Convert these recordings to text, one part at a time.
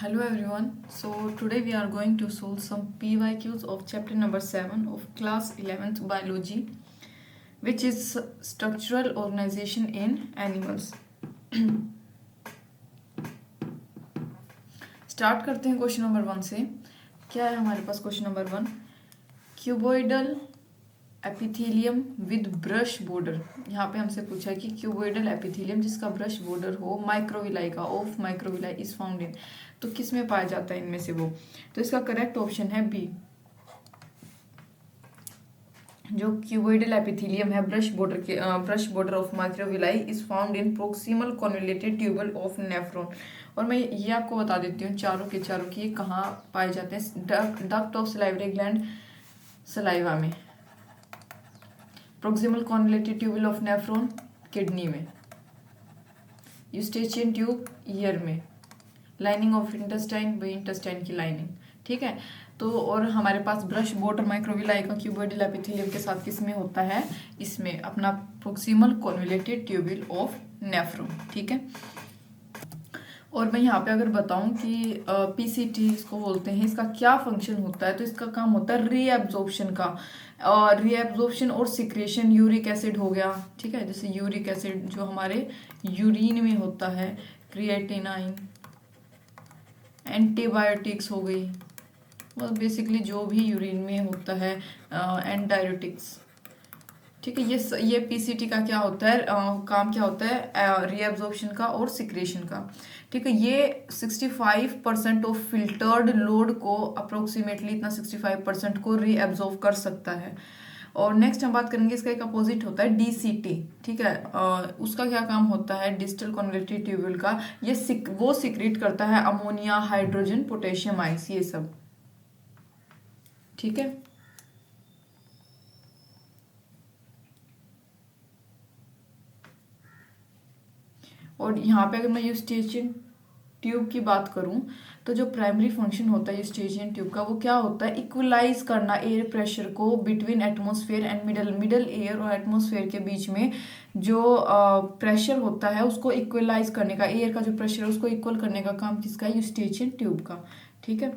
Hello everyone. So today we are going to solve some PYQs of chapter number 7 of class 11th biology, which is structural organization in animals. Start करते हैं question number 1 से. क्या है हमारे पास question number 1? Cuboidal epithelium with brush border. यहाँ पे हमसे पूछा है कि क्यूबोइडल एपिथेलियम जिसका ब्रश बॉर्डर हो माइक्रोविलाई का, of microvilli is found in, तो किस में पाया जाता है इनमें से वो? तो इसका करेक्ट ऑप्शन है बी. जो क्यूबोइडल एपिथेलियम है brush border of microvilli is found in proximal convoluted tubule of nephron. और मैं ये आपको बता देती हूँ चारों के चारों की कहाँ पाए जाते हैं. Duct of salivary gland saliva में, proximal convoluted tubule of nephron kidney में, यूस्टेचियन ट्यूब ईयर में, लाइनिंग ऑफ इंटेस्टाइन वही इंटेस्टाइन की लाइनिंग. ठीक है. तो और हमारे पास ब्रश बॉर्डर माइक्रोविलाई का क्यूबोइडल एपिथेलियम के साथ किस में होता है? इसमें अपना proximal convoluted tubule of nephron. ठीक है. और मैं यहाँ पे अगर बताऊं कि पीसीटी इसको बोलते हैं, इसका क्या फंक्शन होता है, तो इसका काम होता है रीएब्जॉर्प्शन का. रीएब्जॉर्प्शन और सिक्रेशन. यूरिक एसिड हो गया, ठीक है, जैसे यूरिक एसिड जो हमारे यूरिन में होता है, क्रिएटिनाइन, एंटीबायोटिक्स हो गई, मतलब बेसिकली जो भी यूरिन में होता है, एंटायोटिक्स. ठीक है. ये पीसीटी का क्या होता है, काम क्या होता है? रीएब्जॉर्प्शन का और सिक्रेशन का. ठीक है. ये 65% ऑफ फिल्टर्ड लोड को अप्रोक्सीमेटली इतना 65% को रीएब्जॉर्ब कर सकता है. और नेक्स्ट हम बात करेंगे इसका एक अपोजिट होता है डीसीटी. ठीक है. उसका क्या काम होता है? डिस्टल कॉन्वोल्यूटेड ट्यूबुल का. वो सिक्रीट करता है अमोनिया, हाइड्रोजन, पोटेशियम आइंस, ये सब. ठीक है. और यहाँ पे अगर मैं यूस्टेचियन ट्यूब की बात करूँ तो जो प्राइमरी फंक्शन होता है यूस्टेचियन ट्यूब का वो क्या होता है? इक्वलाइज करना एयर प्रेशर को between atmosphere and middle air और एटमॉस्फेयर के बीच में जो प्रेशर होता है उसको इक्वलाइज करने का, एयर का जो प्रेशर है उसको इक्वल करने का काम किसका है? यूस्टेचियन ट्यूब का. ठीक है.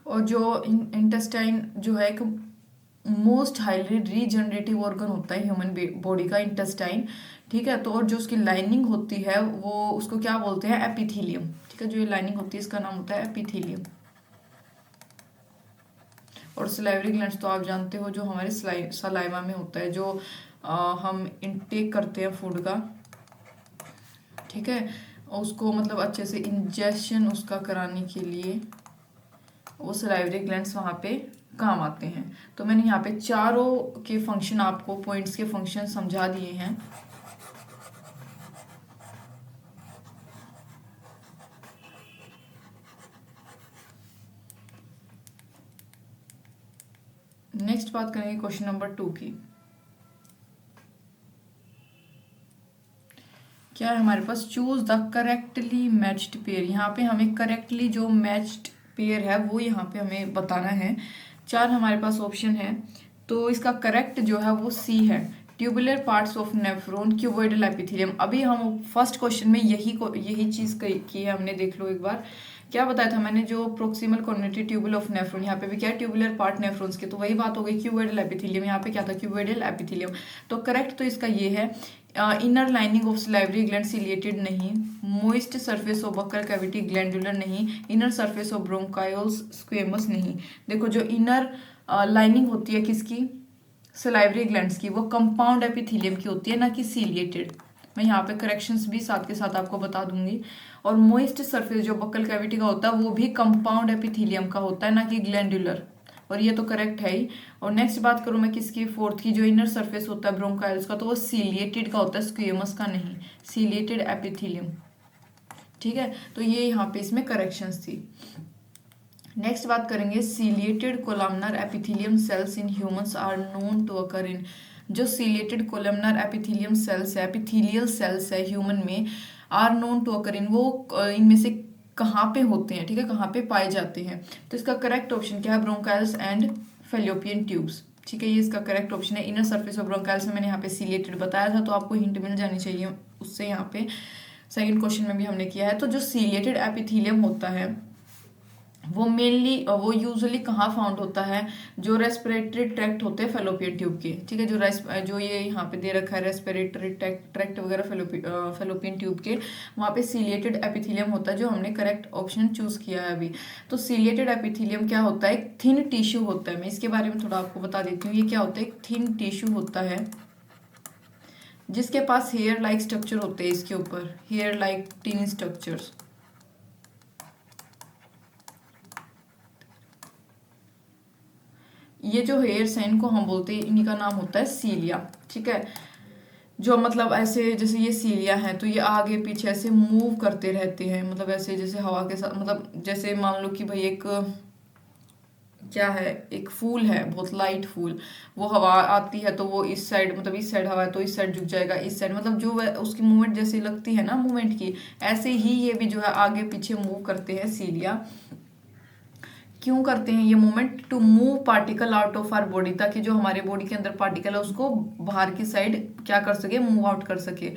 और जो इंटेस्टाइन जो है एक मोस्ट हाईली रीजनरेटिव ऑर्गन होता है ह्यूमन बॉडी का, इंटेस्टाइन. ठीक है. तो और जो उसकी लाइनिंग होती है वो उसको क्या बोलते हैं? एपिथेलियम. ठीक है. जो ये लाइनिंग होती है इसका नाम होता है एपिथेलियम. और सलाइवरी ग्लैंड्स तो आप जानते हो जो हमारे सलाइवा में होता है, जो हम इनटेक करते हैं फूड का. ठीक है. उसको मतलब अच्छे से इंजेक्शन उसका कराने के लिए वो सलाइवरी ग्लैंड्स वहाँ पे काम आते हैं. तो मैंने यहाँ पे चारों के फंक्शन आपको पॉइंट्स के फंक्शन समझा दिए हैं. नेक्स्ट बात करेंगे क्वेश्चन नंबर 2 की. क्या है हमारे पास? Choose the correctly matched pair. यहाँ पे हमें करेक्टली जो मैच्ड पेयर है वो यहाँ पे हमें बताना है. 4 हमारे पास ऑप्शन है, तो इसका करेक्ट जो है वो सी है. Tubular parts of nephron cuboidal epithelium. अभी हम फर्स्ट क्वेश्चन में यही चीज की है हमने. देख लो एक बार क्या बताया था मैंने, जो proximal convoluted tubule of nephron. यहाँ पे भी क्या है? ट्यूबुलर पार्ट नेफ्रॉन्स के, तो वही बात हो गई क्यूबोइडल एपिथेलियम. यहाँ पे क्या था? Cuboidal epithelium. तो करेक्ट तो इसका ये है. Inner lining of salivary gland ciliated नहीं, moist surface of buccal cavity glandular नहीं, inner surface of bronchioles squamous नहीं. देखो जो इनर लाइनिंग होती है किसकी? सलाइवरी ग्लैंड्स की, वो कंपाउंड एपिथेलियम की होती है, ना कि सिलिएटेड. मैं यहाँ पे करेक्शंस भी साथ के साथ आपको बता दूंगी. और मोइस्ट सरफेस जो बक्कल कैविटी का होता है वो भी कंपाउंड एपिथेलियम का होता है, ना कि ग्लैंडुलर. और ये तो करेक्ट है ही. और नेक्स्ट बात करूँ मैं किसकी? फोर्थ की. जो इनर सरफेस होता है ब्रोंकाइल्स का तो वो सीलिएटेड का होता है, स्क्वेमस का नहीं. Ciliated epithelium. ठीक है. तो ये यहाँ पे इसमें करेक्शंस थी. नेक्स्ट बात करेंगे ciliated columnar epithelium cells in humans are known to occur in. जो सीलेटेड कोलमनर एपिथेलियम सेल्स है, एपिथेलियल सेल्स है ह्यूमन में, are known to occur in, वो इनमें से कहाँ पे होते हैं, ठीक है, कहाँ पे पाए जाते हैं। तो इसका करेक्ट ऑप्शन क्या है, ब्रोंकाइल्स एंड फैलोपियन ट्यूब्स, ठीक है, ये इसका करेक्ट ऑप्शन है। इनर सर्फेस ऑफ ब्रोंकाइल्स में मैंने यहाँ पे सीलेटेड बताया था, तो आपको हिंट मिल जानी चाहिए उससे। यहाँ पे सेकंड क्वेश्चन में भी हमने किया है। तो जो सीलेटेड एपिथेलियम होता है वो मेनली, वो यूजुअली कहाँ फाउंड होता है, जो रेस्पिरेटरी ट्रैक्ट होते हैं फेलोपियन ट्यूब के, ठीक है, जो ये यहाँ पे दे रखा है रेस्पिरेटरी ट्रैक्ट वगैरह फेलोपियन ट्यूब के, वहाँ पे सीलिएटेड एपिथेलियम होता है, जो हमने करेक्ट ऑप्शन चूज किया है अभी। तो सीलिएटेड एपिथेलियम क्या होता है, एक थिन टिश्यू होता है। मैं इसके बारे में थोड़ा आपको बता देती हूँ, ये क्या होता है, एक थिन टिश्यू होता है जिसके पास हेयर लाइक स्ट्रक्चर होते हैं, इसके ऊपर हेयर लाइक टिन स्ट्रक्चर्स। ये जो हेयर्स हैं इनको हम बोलते हैं, इन्हीं का नाम होता है सीलिया, ठीक है। जो मतलब ऐसे जैसे ये सीलिया है तो ये आगे पीछे ऐसे मूव करते रहते हैं, मतलब ऐसे जैसे हवा के साथ, मतलब जैसे मान लो कि भाई एक क्या है, एक फूल है, बहुत लाइट फूल, वो हवा आती है तो वो इस साइड, मतलब इस साइड हवा है तो इस साइड झुक जाएगा, इस साइड, मतलब जो उसकी मूवमेंट जैसी लगती है ना मूवमेंट की, ऐसे ही ये भी जो है आगे पीछे मूव करते हैं सीलिया। क्यों करते हैं ये movement, to move particle out of our body, ताकि जो हमारे बॉडी के अंदर पार्टिकल है उसको बाहर की साइड क्या कर सके, मूव आउट कर सके।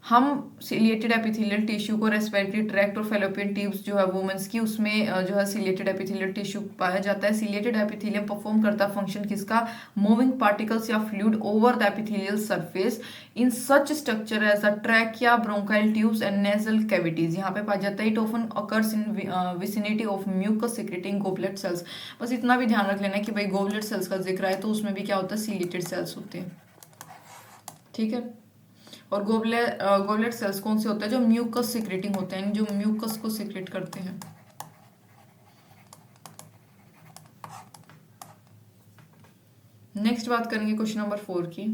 हम सिलिएटेड एपिथेलियल टिश्यू को रेस्पिरेटरी ट्रैक्ट और फेलोपियन ट्यूब्स जो है वुमेन्स की, उसमें जो है सिलिएटेड एपिथेलियल टिश्यू पाया जाता है। सिलिएटेड एपिथेलियम परफॉर्म करता है फंक्शन किसका, मूविंग पार्टिकल्स या fluid over the epithelial surface in such structure as a trachea, bronchiole tubes and nasal cavities. यहाँ पे पाया जाता है। It often occurs in vicinity of mucus secreting goblet cells. बस इतना भी ध्यान रख लेना कि भाई गोबलेट सेल्स का जिक्र है तो उसमें भी क्या होता है, सिलिएटेड सेल्स होते हैं, ठीक है। और गोबलेट सेल्स कौन से होते हैं, जो म्यूकस सिक्रेटिंग होते हैं, जो म्यूकस को सिक्रेट करते हैं। नेक्स्ट बात करेंगे क्वेश्चन नंबर 4 की।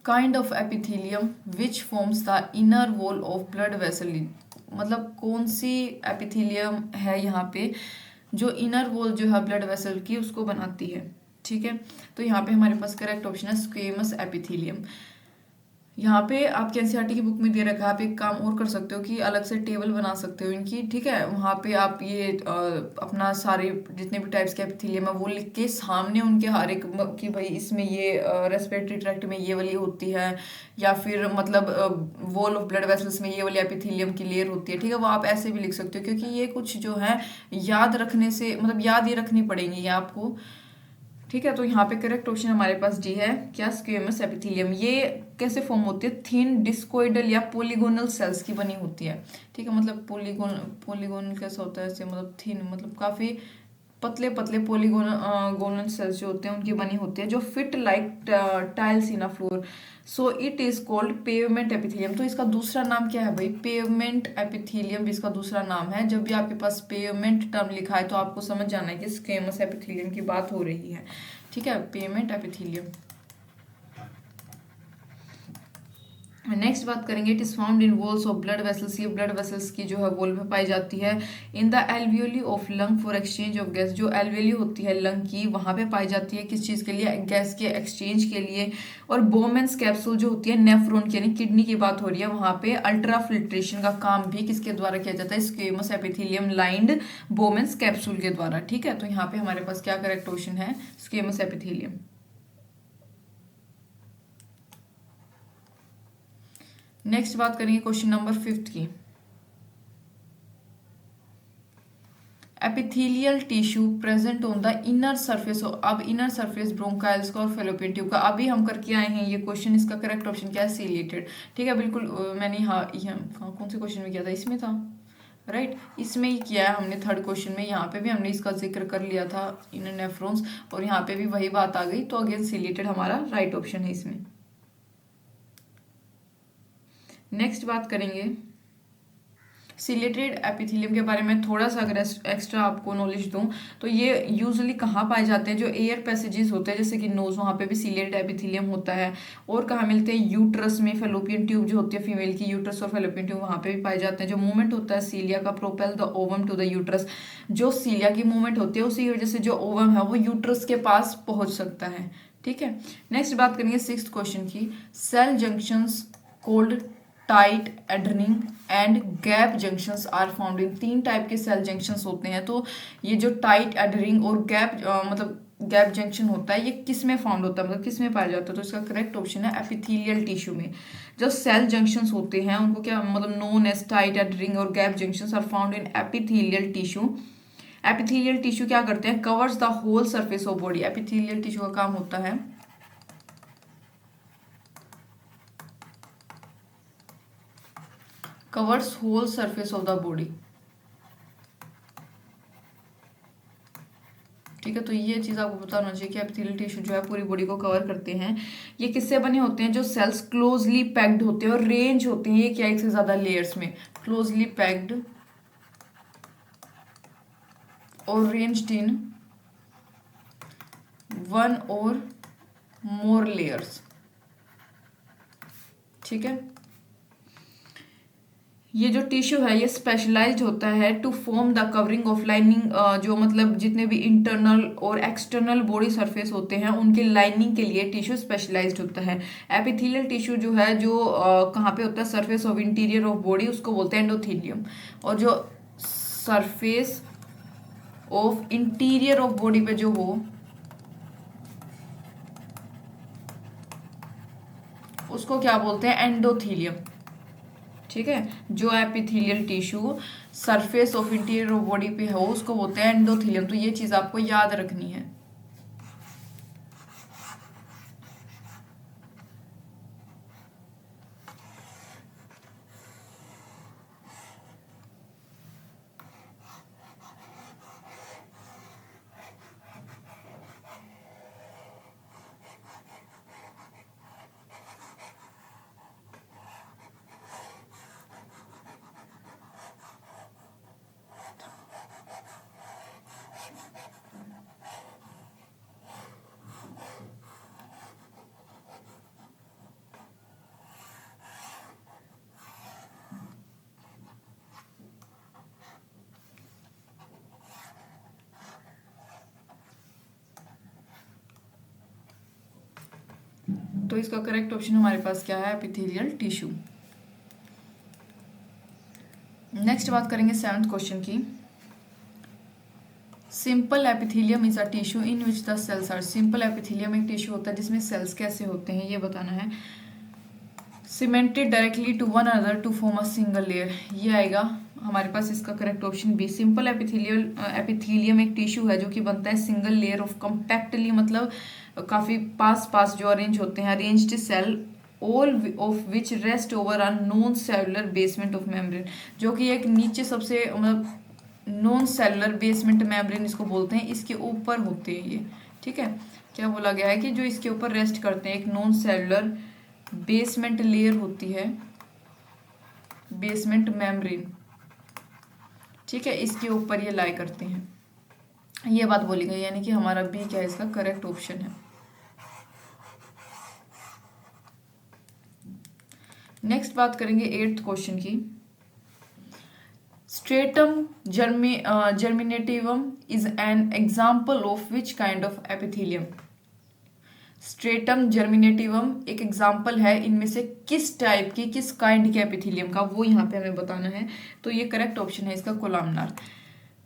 Kind of epithelium which forms the inner wall of blood vessel, मतलब कौन सी एपिथेलियम है यहाँ पे जो इनर वॉल जो है ब्लड वेसल की उसको बनाती है, ठीक है। तो यहाँ पे हमारे पास करेक्ट ऑप्शन है स्क्वेमस एपिथेलियम। यहाँ पे आपके एनसीईआरटी की बुक में दे रखा है, आप एक काम और कर सकते हो कि अलग से टेबल बना सकते हो इनकी, ठीक है। वहाँ पे आप ये अपना सारे जितने भी टाइप्स के एपिथेलियम है वो लिख के सामने उनके हर एक कि भाई इसमें ये रेस्पिरेटरी ट्रैक्ट में ये वाली होती है, या फिर मतलब वॉल ऑफ ब्लड वेसल्स में ये वाली एपिथेलियम की लेयर होती है, ठीक है। वो आप ऐसे भी लिख सकते हो, क्योंकि ये कुछ जो है याद रखने से, मतलब याद ये रखनी पड़ेंगी ये आपको, ठीक है। तो यहाँ पे करेक्ट ऑप्शन हमारे पास डी है, क्या, स्क्वेमस एपिथेलियम। ये कैसे फॉर्म होती है, थिन डिस्कोइडल या पोलीगोनल सेल्स की बनी होती है, ठीक है। मतलब पोलीगोनल कैसा होता है, ऐसे मतलब थिन, मतलब काफी पतले पतले गोनल सेल्स जो होते हैं उनकी बनी होती है, जो fit like tiles in a floor. So it is called pavement epithelium. तो इसका दूसरा नाम क्या है भाई, पेवमेंट एपिथेलियम भी इसका दूसरा नाम है। जब भी आपके पास पेवमेंट टर्म लिखा है तो आपको समझ जाना है कि स्क्वेमस एपिथेलियम की बात हो रही है, ठीक है, पेवमेंट एपिथेलियम। नेक्स्ट बात करेंगे, it is found in walls of blood vessels. ये ब्लड वेसल्स की जो है वॉल में पाई जाती है। In the alveoli of lung for exchange of gas, जो एल्वियोली होती है लंग की वहां पे पाई जाती है, किस चीज के लिए, गैस के एक्सचेंज के लिए। और बोमेंस कैप्सूल जो होती है नेफ्रॉन की, यानी किडनी की बात हो रही है, वहां पे अल्ट्रा फिल्ट्रेशन का काम भी किसके द्वारा किया जाता है, स्क्वेमस एपिथेलियम लाइंड बोमेंस कैप्सूल के द्वारा, ठीक है। तो यहाँ पे हमारे पास क्या करेक्ट ऑप्शन है, स्क्वेमस एपिथेलियम। नेक्स्ट बात करेंगे क्वेश्चन नंबर 5 की। Epithelial tissue present on the inner surface, अब इनर सरफेस ब्रोंकाइल्स का और फेलोपियन ट्यूब का अभी हम करके आए हैं ये क्वेश्चन। इसका करेक्ट ऑप्शन क्या है, सिलिएटेड, ठीक है। बिल्कुल मैंने कौन से क्वेश्चन में किया था, इसमें था, राइट, इसमें ही किया है हमने थर्ड क्वेश्चन में। यहाँ पे भी हमने इसका जिक्र कर लिया था, इनर नेफ्रॉन्स, और यहाँ पे भी वही बात आ गई। तो अगेन सिलिएटेड हमारा राइट ऑप्शन है इसमें। नेक्स्ट बात करेंगे, सिलेटेड एपिथेलियम के बारे में थोड़ा सा अगर एक्स्ट्रा आपको नॉलेज दूं तो ये यूजुअली कहाँ पाए जाते हैं, जो एयर पैसेजेस होते हैं जैसे कि नोज, वहाँ पे भी सिलेटेड एपिथेलियम होता है। और कहाँ मिलते हैं, यूट्रस में, फेलोपियन ट्यूब जो होती है फीमेल की, यूट्रस और फेलोपियन ट्यूब वहाँ पे भी पाए जाते हैं। जो मूवमेंट होता है सीलिया का, propel the ovum to the uterus, जो सीलिया की मूवमेंट होती है उसी वजह से जो ओवम है वो यूट्रस के पास पहुंच सकता है। ठीक है, नेक्स्ट बात करेंगे 6th क्वेश्चन की। Cell junctions called tight adhering and gap junctions are found in, 3 type के सेल जंक्शंस होते हैं। तो ये जो टाइट एडरिंग और गैप मतलब गैप जंक्शन होता है ये किस में फाउंड होता है, मतलब किस में पाया जाता है, तो इसका करेक्ट ऑप्शन है एपिथेलियल टिश्यू में। जो सेल जंक्शंस होते हैं उनको क्या मतलब नोन एज टाइट एडरिंग और gap junctions are found in epithelial tissue. Epithelial tissue क्या करते हैं, covers the whole surface of body. Epithelial tissue का काम होता है covers whole surface of the body. ठीक है, तो ये चीज आपको पता होना चाहिए कि एपिथेलियल टिश्यू जो है पूरी बॉडी को कवर करते हैं। ये किससे बने होते हैं, जो सेल्स क्लोजली पैक्ड होते हैं और रेंज होते हैं, ये क्या एक से ज्यादा लेयर्स में, क्लोजली पैक्ड और रेंज्ड इन 1 और मोर लेयर्स। ठीक है, ये जो टिश्यू है ये स्पेशलाइज्ड होता है to form the covering of lining, जो मतलब जितने भी इंटरनल और एक्सटर्नल बॉडी सरफेस होते हैं उनके लाइनिंग के लिए टिश्यू स्पेशलाइज्ड होता है। एपिथेलियल टिश्यू जो है जो कहाँ पे होता है, surface of interior of body, उसको बोलते हैं एंडोथेलियम। और जो surface of interior of body पे जो हो उसको क्या बोलते हैं, एंडोथेलियम। ठीक है, जो epithelial tissue surface of interior of body पे हो उसको बोलते हैं एंडोथेलियम। तो ये चीज आपको याद रखनी है। तो इसका करेक्ट ऑप्शन हमारे पास क्या है, एपिथेलियल टिश्यू। नेक्स्ट बात करेंगे 7th क्वेश्चन की। Simple epithelium is a tissue in which the cells are, simple epithelium एक टिश्यू होता है जिसमें सेल्स कैसे होते हैं ये बताना है। Cemented directly to one another to form a single layer, ये आएगा हमारे पास इसका correct option B. Simple epithelium एक टिश्यू है जो कि बनता है सिंगल लेयर ऑफ कम्पैक्टली, मतलब काफी पास पास जो अरेंज होते हैं, arranged cell all of which rest over a non cellular basement of membrane, जो कि एक नीचे सबसे मतलब नॉन सेलुलर बेसमेंट मेम्ब्रेन इसको बोलते हैं, इसके ऊपर होते हैं ये। ठीक है, क्या बोला गया है कि जो इसके ऊपर रेस्ट करते हैं, एक नॉन सेलुलर बेसमेंट लेयर होती है, बेसमेंट मेम्ब्रेन। ठीक है, इसके ऊपर ये लाई करते हैं, ये बात बोली गई, यानी कि हमारा बी क्या है, इसका करेक्ट ऑप्शन है। नेक्स्ट बात करेंगे 8th क्वेश्चन की। Stratum germinativum is an example of which kind of epithelium. Stratum germinativum एक एग्जाम्पल है इनमें से किस टाइप की, किस काइंड के एपिथेलियम का, वो यहाँ पे हमें बताना है। तो ये करेक्ट ऑप्शन है इसका कोलामनार।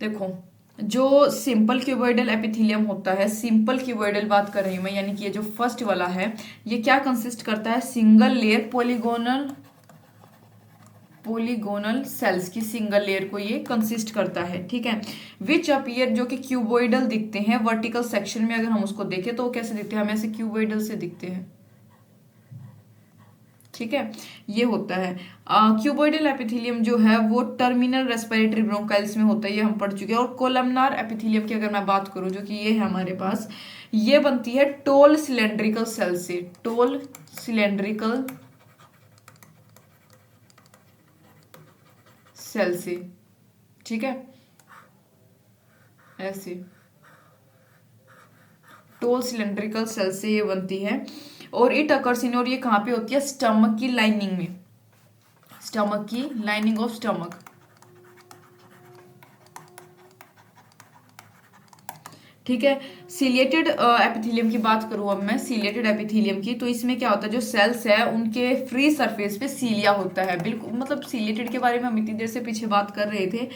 देखो, जो सिंपल क्यूबॉइडल एपिथेलियम होता है, सिंपल क्यूबॉइडल बात कर रही हूँ मैं, यानी कि ये जो फर्स्ट वाला है ये क्या कंसिस्ट करता है, सिंगल लेयर पॉलीगोनल सेल्स की सिंगल लेयर को ये कंसिस्ट करता है। ठीक है, विच अपीयर जो कि क्यूबॉइडल दिखते हैं वर्टिकल सेक्शन में, अगर हम उसको देखें तो वो कैसे दिखते हैं, हमें ऐसे क्यूबॉइडल से दिखते हैं। ठीक है, ये होता है क्यूबॉइडल एपिथेलियम जो है वो टर्मिनल रेस्पिरेटरी ब्रोंकाइल्स में होता है, ये हम पढ़ चुके हैं। और कोलमनार एपिथेलियम की अगर मैं बात करूं जो कि ये है हमारे पास, ये बनती है टोल सिलेंड्रिकल सेल से, टोल सिलेंड्रिकल सेल से, ठीक है, ऐसे टोल सिलेंड्रिकल सेल से ये बनती है। और इट अकर्स इन, और ये कहाँ पे होती है, स्टमक की लाइनिंग में, स्टमक की लाइनिंग ऑफ स्टमक, ठीक है। सीलिएटेड एपिथेलियम की बात करूं अब मैं, सीलिएटेड एपिथेलियम की, तो इसमें क्या होता है, जो सेल्स है उनके फ्री सरफेस पे सीलिया होता है, बिल्कुल मतलब सीलिएटेड के बारे में हम इतनी देर से पीछे बात कर रहे थे।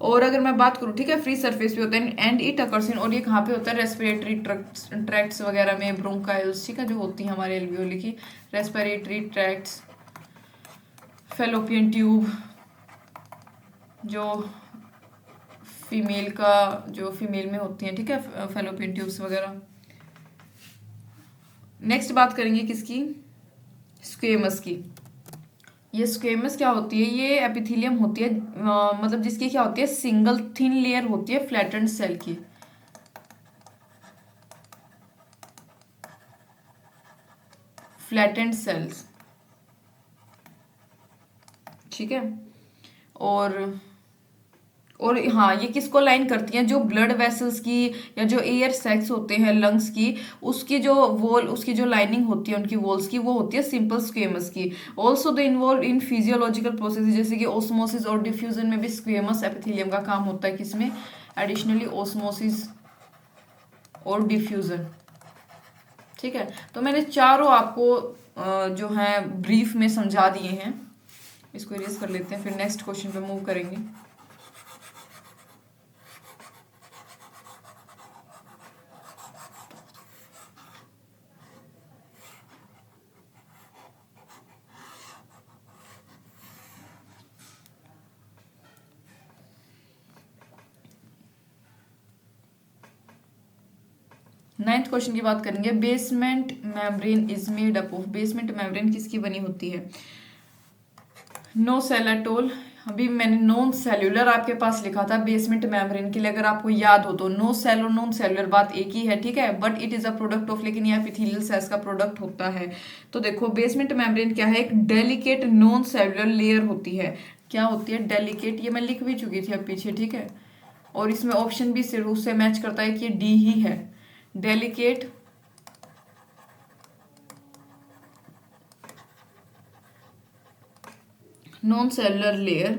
और अगर मैं बात करूं, ठीक है, फ्री सरफेस पे होता है, एंड इट अकर्स इन, और ये कहाँ पे होता है, रेस्पिरेटरी ट्रैक्ट्स वगैरह में, ब्रोंकाइल्स, ठीक है, जो होती है हमारे एल्वियोली की, रेस्पिरेटरी ट्रैक्ट्स, फेलोपियन ट्यूब, जो फीमेल का, जो फीमेल में होती हैं, ठीक है, फेलोपियन ट्यूब्स वगैरह। नेक्स्ट बात करेंगे किसकी, स्क्वेमस की। ये स्क्वेमस क्या होती है, ये एपिथेलियम होती है, मतलब जिसकी क्या होती है, सिंगल थिन लेयर होती है फ्लैटेंड सेल की, फ्लैटेंड सेल्स, ठीक है। और हाँ, ये किसको लाइन करती हैं, जो ब्लड वेसल्स की या जो एयर सैक्स होते हैं लंग्स की, उसकी जो वॉल, उसकी जो लाइनिंग होती है उनकी वॉल्स की, वो होती है सिंपल स्क्वेमस की। Also they involve in physiological process, जैसे कि ओस्मोसिस और डिफ्यूजन में भी स्क्वेमस एपिथेलियम का काम होता है, किसमें, एडिशनली ओस्मोसिस और डिफ्यूजन, ठीक है। तो मैंने चारों आपको जो है ब्रीफ में समझा दिए हैं। इसको इरेज कर लेते हैं, फिर नेक्स्ट क्वेश्चन पे मूव करेंगे। 9th क्वेश्चन की बात करेंगे। Basement membrane is made up of, basement membrane किसकी बनी होती है, नो सेल एट ऑल। अभी मैंने नॉन सेल्यूलर आपके पास लिखा था बेसमेंट मेम्ब्रेन के लिए, अगर आपको याद हो तो, नो सेल और नॉन सेल्यूलर बात एक ही है, ठीक है, but it is a product of, लेकिन यह एपिथेलियल सेल्स का प्रोडक्ट होता है। तो देखो बेसमेंट मेम्ब्रेन क्या है, एक डेलिकेट नॉन सेल्यूलर लेयर होती है, क्या होती है, डेलिकेट, ये मैं लिख भी चुकी थी अब पीछे, ठीक है। और इसमें ऑप्शन भी सिर्फ उससे मैच करता है कि ये डी ही है, डेलिकेट नॉन सेलुलर लेयर,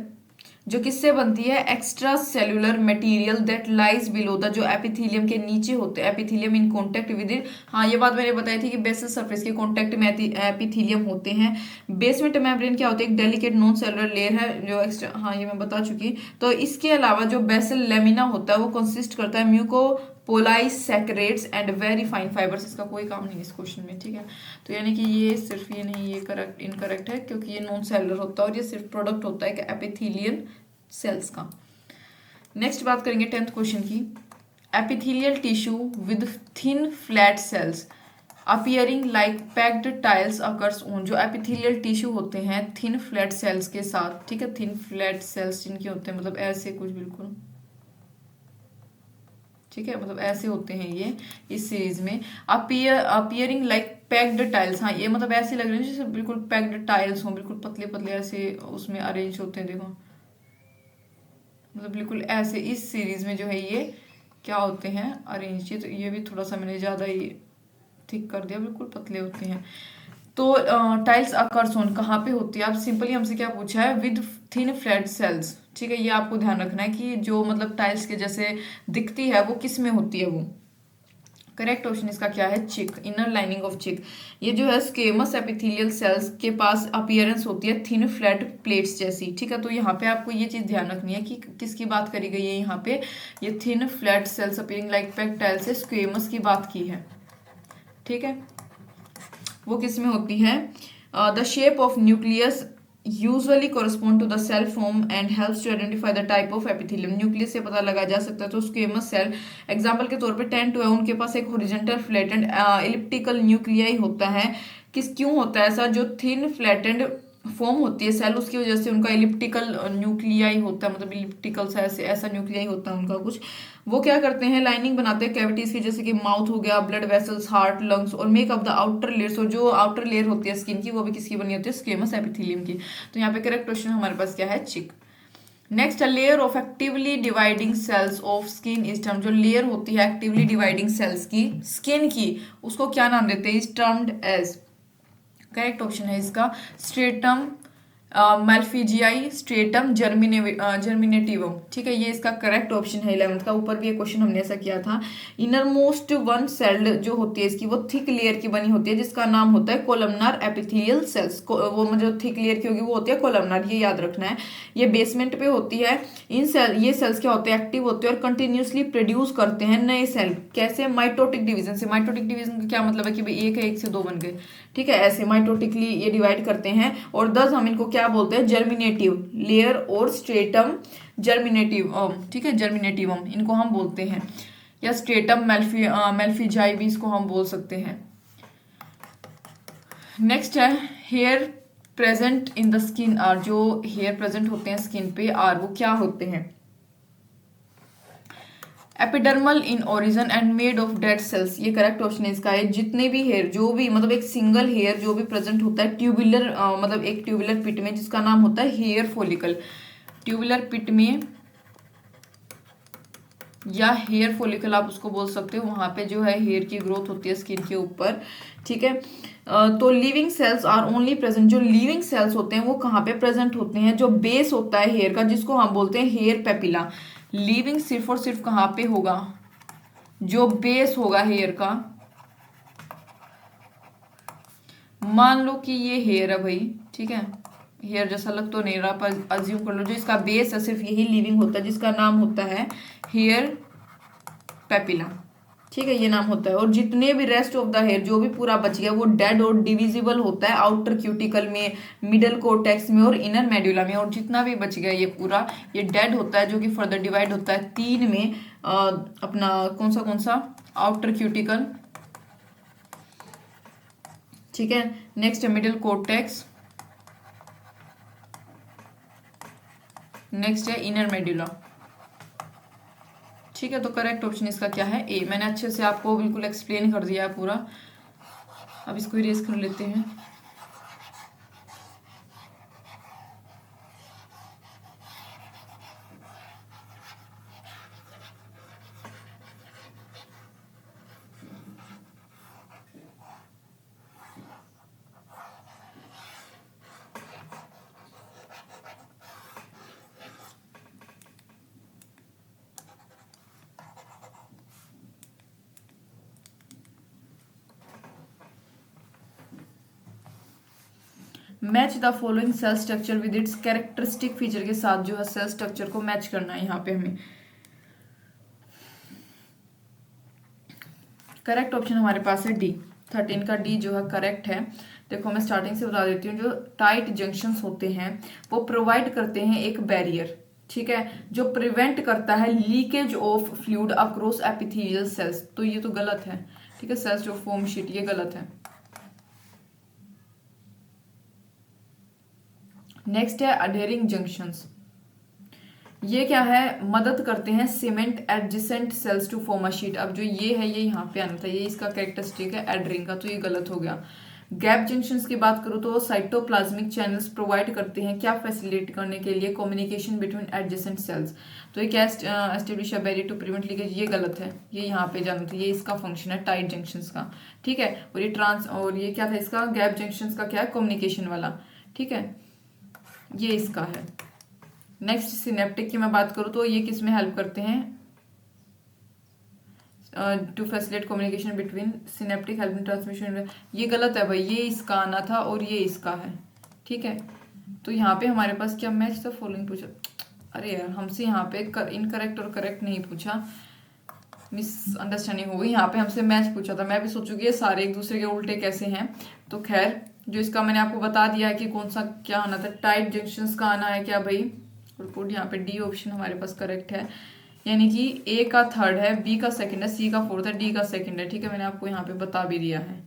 जो किससे बनती है, extra cellular material that lies below the, जो एपिथेलियम के नीचे होते हैं, epithelium in contact with it. हाँ, ये बात मैंने बताई थी कि बेसल सरफेस के कांटेक्ट में एपिथेलियम होते हैं। बेसमेंट मेम्ब्रेन क्या होता है, एक डेलिकेट नॉन सेलुलर लेयर है जो एक्स्ट्रा, हाँ ये मैं बता चुकी। तो इसके अलावा जो बेसल लेमिना होता है वो कंसिस्ट करता है mucopolysaccharides and very fine fibres. इसका कोई काम नहीं है इस क्वेश्चन में, ठीक है। तो यानी कि ये सिर्फ ये नहीं, ये करेक्ट इनकरेक्ट है, क्योंकि ये नॉन सेलुलर होता है और ये सिर्फ प्रोडक्ट होता है एपिथेलियल सेल्स का। नेक्स्ट बात करेंगे 10th क्वेश्चन की। Epithelial tissue with thin flat sales appearing like packed tiles occurs on, जो एपिथेलियल टिश्यू होते हैं थिन फ्लैट सेल्स के साथ, ठीक है, थिन फ्लैट सेल्स जिनके होते हैं, मतलब ऐसे कुछ बिल्कुल, ठीक है, मतलब ऐसे होते हैं ये इस सीरीज में, अपीयरिंग लाइक पैक्ड टाइल्स। हाँ, ये मतलब ऐसे लग रहे हैं जैसे बिल्कुल पैक्ड टाइल्स हों, बिल्कुल पतले पतले ऐसे उसमें अरेंज होते हैं, देखो मतलब बिल्कुल ऐसे इस सीरीज में जो है ये क्या होते हैं, अरेंज। तो ये भी थोड़ा सा मैंने ज़्यादा ही थिक कर दिया, बिल्कुल पतले होते हैं। तो टाइल्स अकर्स ऑन कहाँ पे होती है, आप सिंपली हमसे क्या पूछा है, विद थिन फ्लैट सेल्स, ठीक है। ये आपको ध्यान रखना है कि जो मतलब टाइल्स के जैसे दिखती है वो किस में होती है, वो करेक्ट ऑप्शन इसका क्या है, चिक, इनर लाइनिंग ऑफ चिक। ये जो है स्क्वेमस एपिथेलियल सेल्स के पास अपीयरेंस होती है थिन फ्लैट प्लेट्स जैसी, ठीक है। तो यहाँ पे आपको ये चीज ध्यान रखनी है कि किसकी बात करी गई है यहाँ पे, ये thin flat sales appearing like packed tiles से स्क्वेमस की बात की है, ठीक है। वो किस में होती है, the shape of nucleus usually correspond to the cell form and helps to identify the type of epithelium. Nucleus से पता लगा जा सकता है। तो स्क्वेमस सेल एग्जांपल के तौर पे 10 है, उनके पास एक हॉरिजॉन्टल फ्लैटेंड एलिप्टिकल न्यूक्लियाई होता है। क्यों होता है ऐसा, जो थिन फ्लैटेंड फॉर्म होती है सेल, उसकी वजह से उनका इलिप्टिकल न्यूक्लियाई होता है, मतलब इलिप्टिकल सा ऐसे ऐसा न्यूक्लियाई होता है उनका कुछ। वो क्या करते हैं, लाइनिंग बनाते हैं कैविटीज की, जैसे कि माउथ हो गया, ब्लड वेसल्स, हार्ट, लंग्स, और make up the outer layers, और जो आउटर लेयर होती है स्किन की वो भी किसकी बनी होती है, स्क्वेमस एपिथेलियम की। तो यहाँ पे करेक्ट क्वेश्चन हमारे पास क्या है, चिक। नेक्स्ट है layer of actively dividing cells of skin is term, जो लेयर होती है एक्टिवली डिवाइडिंग सेल्स की स्किन की, उसको क्या नाम देते हैं, is termed as, correct option है इसका स्ट्रेटम मेल्फिजियाई, स्ट्रेटम जर्मिनेटिवम। ठीक है, ये इसका करेक्ट ऑप्शन है 11th का। ऊपर भी एक क्वेश्चन हमने ऐसा किया था। इनर मोस्ट वन सेल्ड जो होती है इसकी, वो थिक लेयर की बनी होती है जिसका नाम होता है कोलमनार एपिथेलियल सेल्स। वो मतलब थिक लेयर की होगी वो होती है कोलमनार, ये याद रखना है। ये बेसमेंट पे होती है। इन सेल ये सेल्स क्या होते हैं, एक्टिव होते हैं और कंटिन्यूसली प्रोड्यूस करते हैं नए सेल। कैसे, माइटोटिक डिवीजन से। माइटोटिक डिवीजन का क्या मतलब है कि भाई एक है, एक से दो बन गए। ठीक है, ऐसे माइटोटिकली ये डिवाइड करते हैं और दस हम इनको क्या बोलते हैं, जर्मिनेटिव लेयर और स्ट्रेटम जर्मिनेटिव, ठीक है, जर्मिनेटिवम इनको हम बोलते हैं, या स्ट्रेटम मेल्फिजाई भी इसको हम बोल सकते हैं। नेक्स्ट है hair present in the skin are, जो हेयर प्रेजेंट होते हैं स्किन पे आर, वो क्या होते हैं, epidermal in origin and made of dead cells, ये करेक्ट ऑप्शन है इसका है। जितने भी हेयर, जो भी मतलब एक सिंगल हेयर जो भी प्रेजेंट होता है ट्यूबुलर, मतलब एक ट्यूबुलर पिट में, जिसका नाम होता है हेयर फॉलिकल। ट्यूबुलर पिट में या हेयर फॉलिकल आप उसको बोल सकते हो, वहां पे जो है हेयर की ग्रोथ होती है स्किन के ऊपर। ठीक है, तो living cells are only present, जो लिविंग सेल्स होते हैं वो कहाँ पे प्रेजेंट होते हैं, जो बेस होता है हेयर का जिसको हम बोलते हैं हेयर पेपिला। लिविंग सिर्फ और सिर्फ कहाँ पे होगा, जो बेस होगा हेयर का। मान लो कि ये हेयर है भाई, ठीक है, हेयर जैसा लग तो नहीं रहा पर अज्यूम कर लो, जो इसका बेस है सिर्फ यही लिविंग होता है जिसका नाम होता है हेयर पेपिला। ठीक है, ये नाम होता है। और जितने भी रेस्ट ऑफ द हेयर जो भी पूरा बच गया वो डेड और डिविजिबल होता है आउटर क्यूटिकल में, मिडल कोर्टेक्स में और इनर मेडुला में। और जितना भी बच गया ये पूरा, ये डेड होता है जो कि फर्दर डिवाइड होता है तीन में, अपना कौन सा आउटर क्यूटिकल, ठीक है, नेक्स्ट है मिडिल कोर्टेक्स, नेक्स्ट है इनर मेडुला। ठीक है, तो करेक्ट ऑप्शन इसका क्या है, ए। मैंने अच्छे से आपको बिल्कुल एक्सप्लेन कर दिया है पूरा। अब इसको इरेज कर लेते हैं। Match the following cell structure with its characteristic feature, के साथ जो है सेल स्ट्रक्चर को मैच करना है यहाँ पे हमें। करेक्ट ऑप्शन हमारे पास है डी, 13 का डी जो है करेक्ट है। देखो मैं स्टार्टिंग से बता देती हूँ, जो टाइट जंक्शंस होते हैं वो प्रोवाइड करते हैं एक बैरियर, ठीक है, जो प्रिवेंट करता है leakage of fluid across epithelial cells. तो ये तो गलत है, ठीक है, सेल्स जो फोम शीट, ये गलत है। नेक्स्ट है अडेरिंग जंक्शंस, ये क्या है, मदद करते हैं cement adjacent cells to form a sheet. अब जो ये है ये यहाँ पे आना था, ये इसका कैरेक्टरिस्टिक है एडरिंग का, तो ये गलत हो गया। गैप जंक्शंस की बात करूँ तो साइटोप्लाज्मिक चैनल्स प्रोवाइड करते हैं क्या, फैसिलिटेट करने के लिए कम्युनिकेशन बिटवीन एडजेसेंट सेल्स। तो ये क्या establish a barrier to prevent leakage, ये गलत है, ये यहाँ पे जाना था, ये इसका फंक्शन है टाइट जंक्शंस का। ठीक है, और ये क्या था इसका, गैप जंक्शंस का क्या है, कम्युनिकेशन वाला। ठीक है, ये इसका है। नेक्स्ट सिनेप्टिक की मैं बात करूँ तो ये किस में हेल्प करते हैं, to facilitate communication between synaptic help in transmission. ये गलत है भाई, ये इसका आना था और ये इसका है। ठीक है, तो यहाँ पे हमारे पास क्या मैच था फॉलोइंग पूछा, अरे यार हमसे यहाँ पे इनकरेक्ट और करेक्ट नहीं पूछा, मिसअंडरस्टैंडिंग हो गई। यहाँ पे हमसे मैच पूछा था, मैं भी सोचूंगी ये सारे एक दूसरे के उल्टे कैसे हैं। तो खैर, जो इसका मैंने आपको बता दिया है कि कौन सा क्या आना था, टाइट जंक्शंस का आना है क्या भाई, रिपोर्ट यहाँ पे डी ऑप्शन हमारे पास करेक्ट है। यानी कि ए का थर्ड है, बी का सेकंड है, सी का फोर्थ है, डी का सेकंड है। ठीक है, मैंने आपको यहाँ पे बता भी दिया है।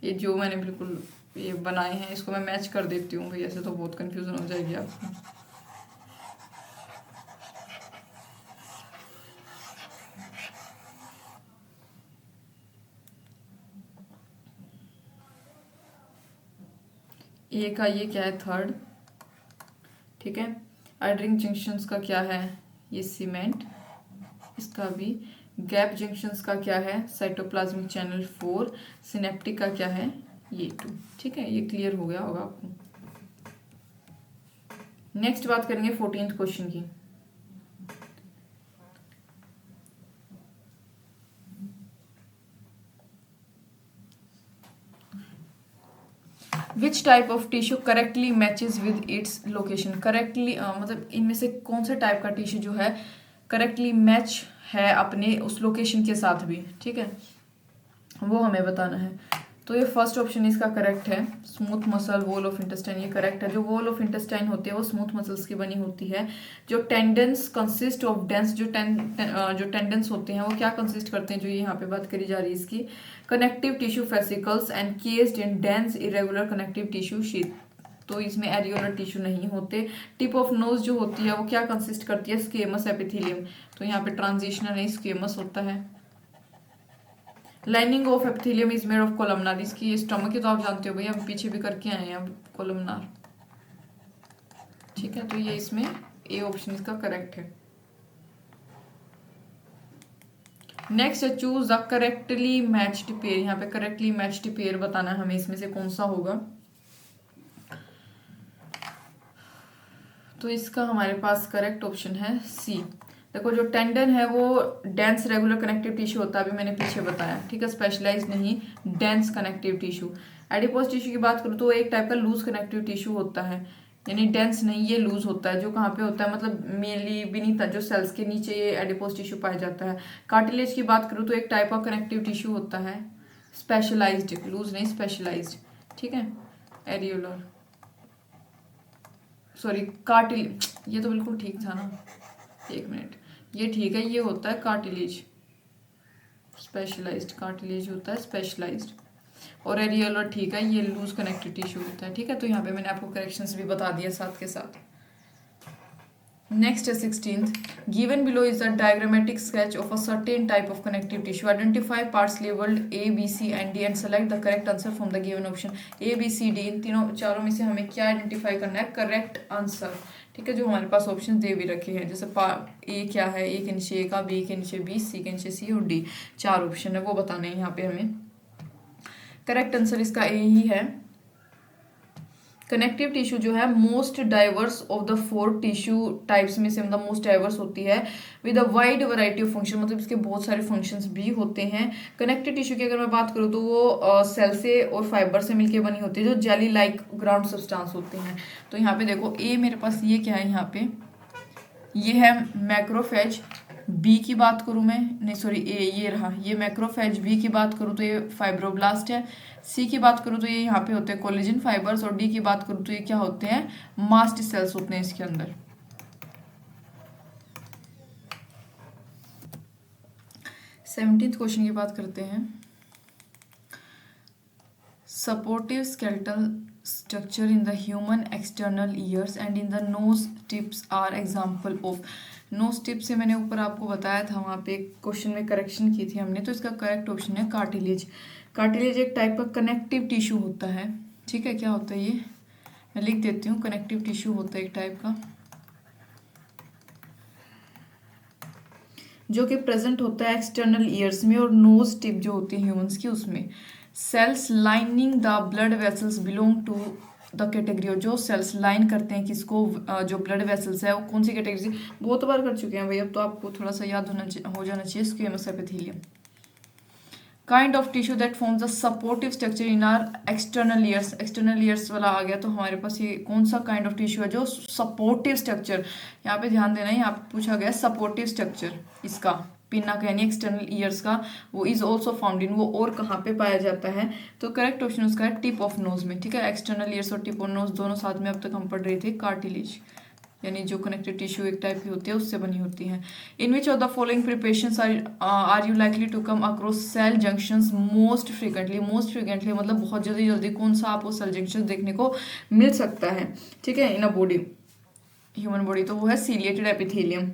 ये जो मैंने बिल्कुल ये बनाए हैं इसको मैं मैच कर देती हूँ भाई, ऐसे तो बहुत कंफ्यूजन हो जाएगी आपको। ए का ये क्या है, थर्ड, ठीक है, आइडरिंग जंक्शंस का क्या है, ये सीमेंट, इसका भी गैप जंक्शंस का क्या है, साइटोप्लाज्मिक चैनल 4, सिनेप्टिक का क्या है, ये 2। ठीक है, ये क्लियर हो गया होगा आपको। नेक्स्ट बात करेंगे 14th क्वेश्चन की। Which type of tissue correctly matches with its location. Correctly मतलब इनमें से कौन से टाइप का टिश्यू जो है करेक्टली मैच है अपने उस लोकेशन के साथ भी, ठीक है, वो हमें बताना है। तो ये फर्स्ट ऑप्शन इसका करेक्ट है, smooth muscle wall of intestine, ये करेक्ट है। जो वॉल ऑफ इंटेस्टाइन होती है वो स्मूथ मसल्स की बनी होती है। जो टेंडेंस कंसिस्ट ऑफ डेंस, जो टेंडेंस होते हैं वो क्या कंसिस्ट करते हैं, जो ये यहाँ पे बात करी जा रही है इसकी, connective tissue fascicles and केस्ड in dense irregular connective tissue sheet. तो इसमें एरियोलर टिश्यू नहीं होते। टिप ऑफ नोज जो होती है वो क्या कंसिस्ट करती है, स्क्वेमस एपिथेलियम, तो यहाँ पे ट्रांजिशनल नहीं स्क्वेमस होता है। Lining of epithelium is made of columnar, इसकी स्टमक की तो आप जानते हो भैया, हम पीछे भी करके आए हैं अब कोलमनार, ठीक है। तो ये इसमें ए ऑप्शन इसका करेक्ट है। नेक्स्ट है choose the correctly matched pair, यहाँ पे करेक्टली मैच्ड पेयर बताना है हमें, इसमें से कौन सा होगा। तो इसका हमारे पास करेक्ट ऑप्शन है सी। देखो जो टेंडन है वो डेंस रेगुलर कनेक्टिव टिश्यू होता है, अभी मैंने पीछे बताया, ठीक है, स्पेशलाइज्ड नहीं, dense connective tissue. Adipose tissue की बात करूँ तो एक टाइप का लूज कनेक्टिव टिश्यू होता है, यानी डेंस नहीं, ये लूज होता है। जो कहाँ पे होता है, मतलब मेनली बीनीथ जो सेल्स के नीचे ये एडिपोज टिश्यू पाया जाता है। कार्टिलेज की बात करूँ तो एक टाइप ऑफ कनेक्टिव टिश्यू होता है, स्पेशलाइज्ड, लूज नहीं स्पेशलाइज्ड, ठीक है। एरियोलर, सॉरी कार्टिलेज, ये तो बिल्कुल ठीक था ना, एक मिनट, ये ठीक है, ये होता है कार्टिलेज स्पेशलाइज्ड, कार्टिलेज होता है स्पेशलाइज्ड, और एरियोलर ठीक है, ये लूज कनेक्टिव टिश्यू होता है, ठीक है। तो यहाँ पे मैंने आपको करेक्शंस भी बता दिया साथ के साथ। नेक्स्ट है 16th, given below is the diagrammatic sketch of a certain type of connective tissue, identify parts labelled A B C and D and select the correct answer from the given option. A B C D, इन तीनों चारों में से हमें क्या identify करना है, correct answer, ठीक है। जो हमारे पास ऑप्शन दे भी रखे हैं, जैसे ए क्या है, ए के नीचे ए का, बी के नीचे बी, सी के नीचे सी और डी, 4 ऑप्शन है वो बताने हैं यहाँ पे हमें। करेक्ट आंसर इसका ए ही है। कनेक्टिव टिश्यू जो है most diverse of the 4 tissue types में से मतलब मोस्ट डाइवर्स होती है, with a wide variety of function, मतलब इसके बहुत सारे फंक्शंस भी होते हैं। कनेक्टिव टिश्यू की अगर मैं बात करूँ तो वो सेल से और फाइबर से मिलकर बनी होती है, जो जेली लाइक ग्राउंड सब्सटेंस होते हैं। तो यहाँ पे देखो ए मेरे पास ये क्या है, यहाँ पे ये है मैक्रोफेज। बी की बात करूँ मैं, नहीं सॉरी ए ये रहा, ये मैक्रोफेज। बी की बात करूँ तो ये फाइब्रोब्लास्ट है। सी की बात करूँ तो ये यहाँ पे होते हैं कोलेजन फाइबर्स, और डी की बात करूँ तो ये क्या होते हैं, मास्ट सेल्स होते हैं इसके अंदर। 17th क्वेश्चन की बात करते हैं। Supportive skeletal structure in the human external ears and in the nose tips are example of। nose tip से मैंने ऊपर आपको बताया था, वहाँ पे क्वेश्चन में करेक्शन की थी हमने, तो इसका करेक्ट ऑप्शन है कार्टिलेज। कार्टिलेज एक टाइप का कनेक्टिव टिश्यू होता है, ठीक है। क्या होता है ये, मैं लिख देती हूँ, कनेक्टिव टिश्यू होता है एक टाइप का, जो कि प्रेजेंट होता है एक्सटर्नल ईयर्स में और नोज टिप जो होती है ह्यूमंस की उसमें। Cells lining the blood vessels belong to the category, जो सेल्स लाइन करते हैं किसको, जो ब्लड वेसल्स है वो कौन सी कैटेगरी से, बहुत बार कर चुके हैं भाई, अब तो आपको थोड़ा सा याद हो जाना चाहिए। Squamous epithelium. Kind of tissue that forms the supportive structure in are external years, external years वाला आ गया, तो हमारे पास ये कौन सा काइंड ऑफ टिश्यू है जो सपोर्टिव स्ट्रक्चर, यहाँ पे ध्यान देना है, यहाँ पे पूछा गया सपोर्टिव स्ट्रक्चर इसका, पिन्ना का यानी एक्सटर्नल ईयर्स का, वो इज ऑल्सो फाउंड इन, वो और कहाँ पे पाया जाता है। तो करेक्ट ऑप्शन उसका है टिप ऑफ नोज में, ठीक है। एक्सटर्नल ईयर्स और टिप ऑफ नोज दोनों साथ में अब तक हम पढ़ रहे थे। कार्टिलेज यानी जो कनेक्टिव टिश्यू एक टाइप की होती है उससे बनी होती है। In which of the following preparations are you likely to come across cell junctions most frequently. Most frequently मतलब बहुत जल्दी कौन सा आपको सेल जंक्शन देखने को मिल सकता है, ठीक है, in a body, human body, तो वो है सीलिएटेड एपिथेलियम।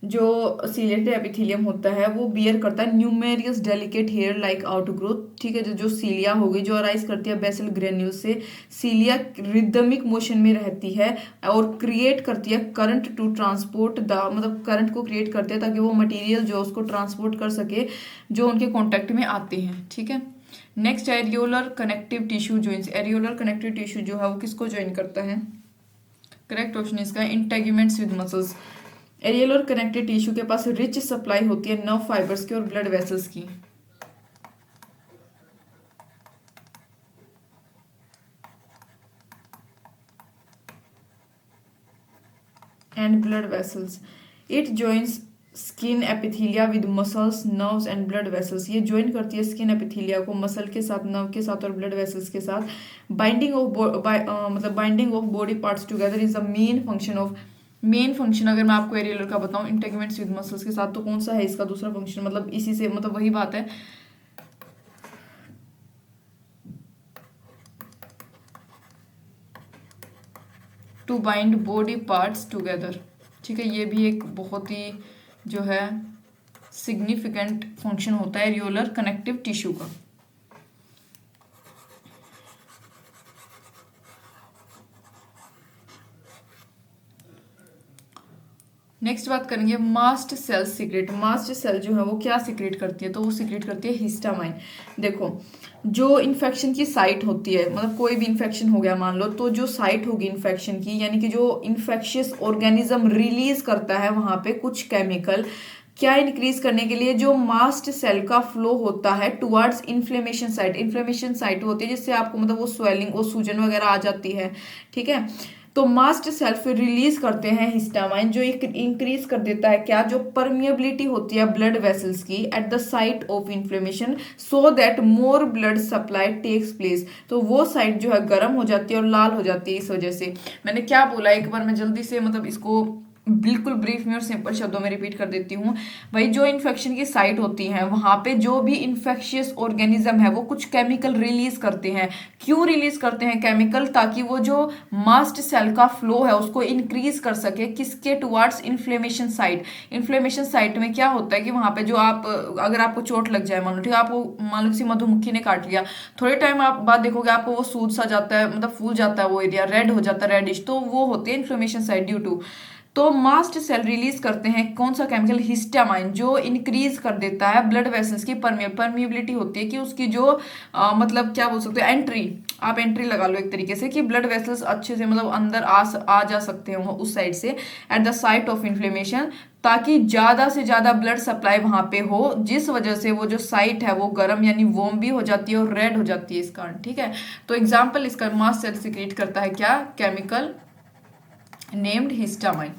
जो सीलिएटेड एपिथेलियम होता है वो बियर करता है numerous delicate hair like outgrowth, ठीक है। जो सीलिया होगी जो अराइज करती है बेसल ग्रेन्यूल से, सीलिया रिदमिक मोशन में रहती है और क्रिएट करती है करंट टू ट्रांसपोर्ट द, मतलब करंट को क्रिएट करते हैं ताकि वो मटेरियल जो उसको ट्रांसपोर्ट कर सके जो उनके कॉन्टेक्ट में आते हैं, ठीक है। Next areolar connective tissue joins, areolar connective tissue जो है वो किसको ज्वाइन करता है? करेक्ट ऑप्शन इसका integuments with muscles. Areolar connective tissue के पास रिच सप्लाई होती है नर्व फाइबर्स की और ब्लड वेसल्स की। And blood vessels. It joins skin epithelia with muscles nerves and blood vessels. ये ज्वाइन करती है स्किन एपिथेलिया को मसल के साथ, नर्व के साथ और ब्लड वेसल्स के साथ। बाइंडिंग ऑफ मतलब binding of body parts together is the main function of, main function अगर मैं आपको एरियोलर का बताऊं इंटेगुमेंट्स विद मसल्स के साथ तो कौन सा है इसका दूसरा फंक्शन? मतलब इसी से मतलब वही बात है, to bind body parts together, ठीक है। ये भी एक बहुत ही जो है सिग्निफिकेंट फंक्शन होता है एरियोलर कनेक्टिव टिश्यू का। नेक्स्ट बात करेंगे mast cell secrete. Mast cell जो है वो क्या सीक्रेट करती है? तो वो सीक्रेट करती है हिस्टामाइन। देखो जो इन्फेक्शन की साइट होती है, मतलब कोई भी इन्फेक्शन हो गया मान लो, तो जो साइट होगी इन्फेक्शन की, यानी कि जो इन्फेक्शियस ऑर्गेनिज्म रिलीज करता है वहां पे कुछ केमिकल, क्या इंक्रीज करने के लिए जो मास्ट सेल का फ्लो होता है towards inflammation site. Inflammation site होती है जिससे आपको मतलब वो स्वेलिंग और सूजन वगैरह आ जाती है, ठीक है। तो मास्ट सेल फिर रिलीज करते हैं हिस्टामाइन जो इंक्रीज कर देता है क्या? जो परमिएबिलिटी होती है ब्लड वेसल्स की at the site of inflammation so that more blood supply takes place. तो वो साइट जो है गर्म हो जाती है और लाल हो जाती है। इस वजह से मैंने क्या बोला, एक बार मैं जल्दी से मतलब इसको बिल्कुल ब्रीफ में और सिंपल शब्दों में रिपीट कर देती हूँ। भाई जो इन्फेक्शन की साइट होती है वहां पे जो भी इन्फेक्शियस ऑर्गेनिज्म है वो कुछ केमिकल रिलीज करते हैं। क्यों रिलीज करते हैं केमिकल? ताकि वो जो मास्ट सेल का फ्लो है उसको इंक्रीज कर सके, किसके? Towards inflammation site. Inflammation site में क्या होता है कि वहां पे जो आप अगर आपको चोट लग जाए मान लो, ठीक है, आपको मान लो किसी मधुमक्खी ने काट लिया, थोड़े टाइम आप बाद देखोगे आपको वो सूज सा जाता है, मतलब फूल जाता है वो एरिया, रेड हो जाता है, रेडिश, तो वो होती है इन्फ्लेमेशन साइट ड्यू टू। तो मास्ट सेल रिलीज करते हैं कौन सा केमिकल? हिस्टामाइन, जो इंक्रीज कर देता है ब्लड वेसल्स की परमिएबिलिटी होती है कि उसकी जो मतलब क्या बोल सकते हैं एंट्री, आप एंट्री लगा लो एक तरीके से कि ब्लड वेसल्स अच्छे से मतलब अंदर आ जा सकते हैं उस साइड से eight the site of inflammation, ताकि ज्यादा से ज्यादा ब्लड सप्लाई वहां पे हो, जिस वजह से वो जो साइट है वो गर्म यानी वॉर्म भी हो जाती है और रेड हो जाती है इस कारण, ठीक है। तो एग्जाम्पल इसका मास्ट सेल सीक्रेट करता है क्या? Chemical named histamine.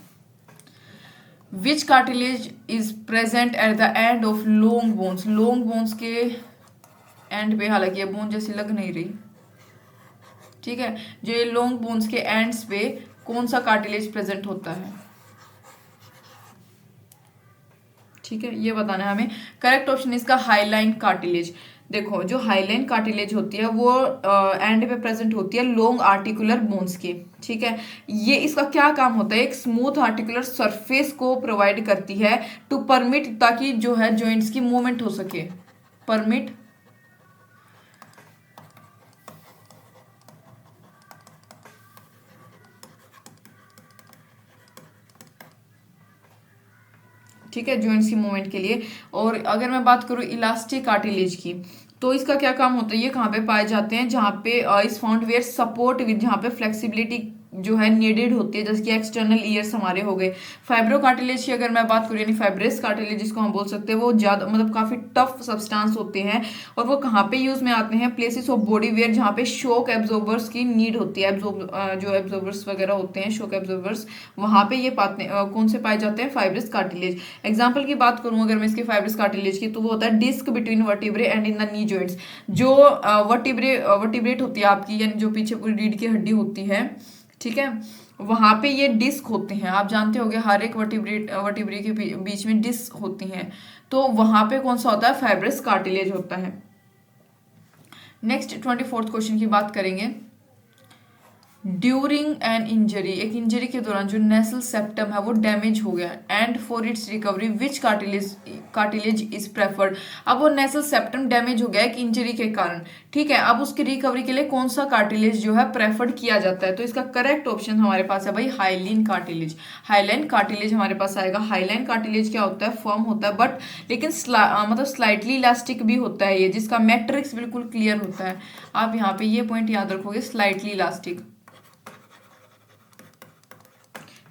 Which cartilage is present at the end of long bones. Long bones के एंड पे, हालांकि ये बोन जैसी लग नहीं रही, ठीक है, जो ये लॉन्ग बोन्स के एंड्स पे कौन सा कार्टिलेज प्रेजेंट होता है, ठीक है, ये बताना है हमें। करेक्ट ऑप्शन इसका हाईलाइन कार्टिलेज। देखो जो हाईलाइन कार्टिलेज होती है वो एंड पे प्रेजेंट होती है लॉन्ग आर्टिकुलर बोन्स के, ठीक है। ये इसका क्या काम होता है? एक स्मूथ आर्टिकुलर सरफेस को प्रोवाइड करती है टू परमिट, ताकि जो है जॉइंट्स की मूवमेंट हो सके, परमिट ठीक है, जॉइंट्स की मूवमेंट के लिए। और अगर मैं बात करूं इलास्टिक कार्टिलेज की, तो इसका क्या काम होता है? ये कहाँ पे पाए जाते हैं? जहाँ पे इस फाउंड वेयर सपोर्ट विद, जहाँ पे फ्लेक्सिबिलिटी जो है नीडेड होती है, जैसे कि एक्सटर्नल ईयर्स हमारे हो गए। फाइब्रो कार्टिलेज की अगर मैं बात करूँ यानी फाइब्रस कार्टिलेज जिसको हम बोल सकते हैं, वो ज्यादा मतलब काफी टफ सब्सटेंस होते हैं और वो कहाँ पे यूज में आते हैं? प्लेसेस ऑफ बॉडी वेयर जहाँ पे शॉक एब्जॉर्बर्स की नीड होती है, जो एब्जॉर्बर्स वगैरह होते हैं शॉक एब्जॉर्बर्स, वहां पे ये पाते कौन से पाए जाते हैं? Fibrous cartilage. एग्जाम्पल की बात करूं अगर मैं इसके फाइब्रस कार्टिलेज की, तो वो होता है disc between vertebrae and in the knee joints. जो वर्टिब्रेट होती है आपकी, यानी जो पीछे पूरी रीढ़ की हड्डी होती है, ठीक है, वहां पे ये डिस्क होते हैं। आप जानते होंगे हर एक वर्टिब्रे के बीच में डिस्क होती हैं, तो वहां पे कौन सा होता है? फाइब्रस कार्टिलेज होता है। नेक्स्ट 24th क्वेश्चन की बात करेंगे। ड्यूरिंग एन इंजरी, एक इंजरी के दौरान जो नेसल सेप्टम है वो डैमेज हो गया, and for its recovery which cartilage is preferred. अब वो नेसल सेप्टम डैमेज हो गया एक इंजरी के कारण, ठीक है, अब उसकी रिकवरी के लिए कौन सा कार्टिलेज जो है प्रेफर्ड किया जाता है, तो इसका करेक्ट ऑप्शन हमारे पास है भाई हाइलिन कार्टिलेज। हाइलाइन कार्टिलेज हमारे पास आएगा। हाइलाइन कार्टिलेज क्या होता है, फर्म होता है बट लेकिन मतलब स्लाइटली इलास्टिक भी होता है ये, जिसका मैट्रिक्स बिल्कुल क्लियर होता है। आप यहाँ पे ये पॉइंट याद रखोगे, स्लाइटली इलास्टिक,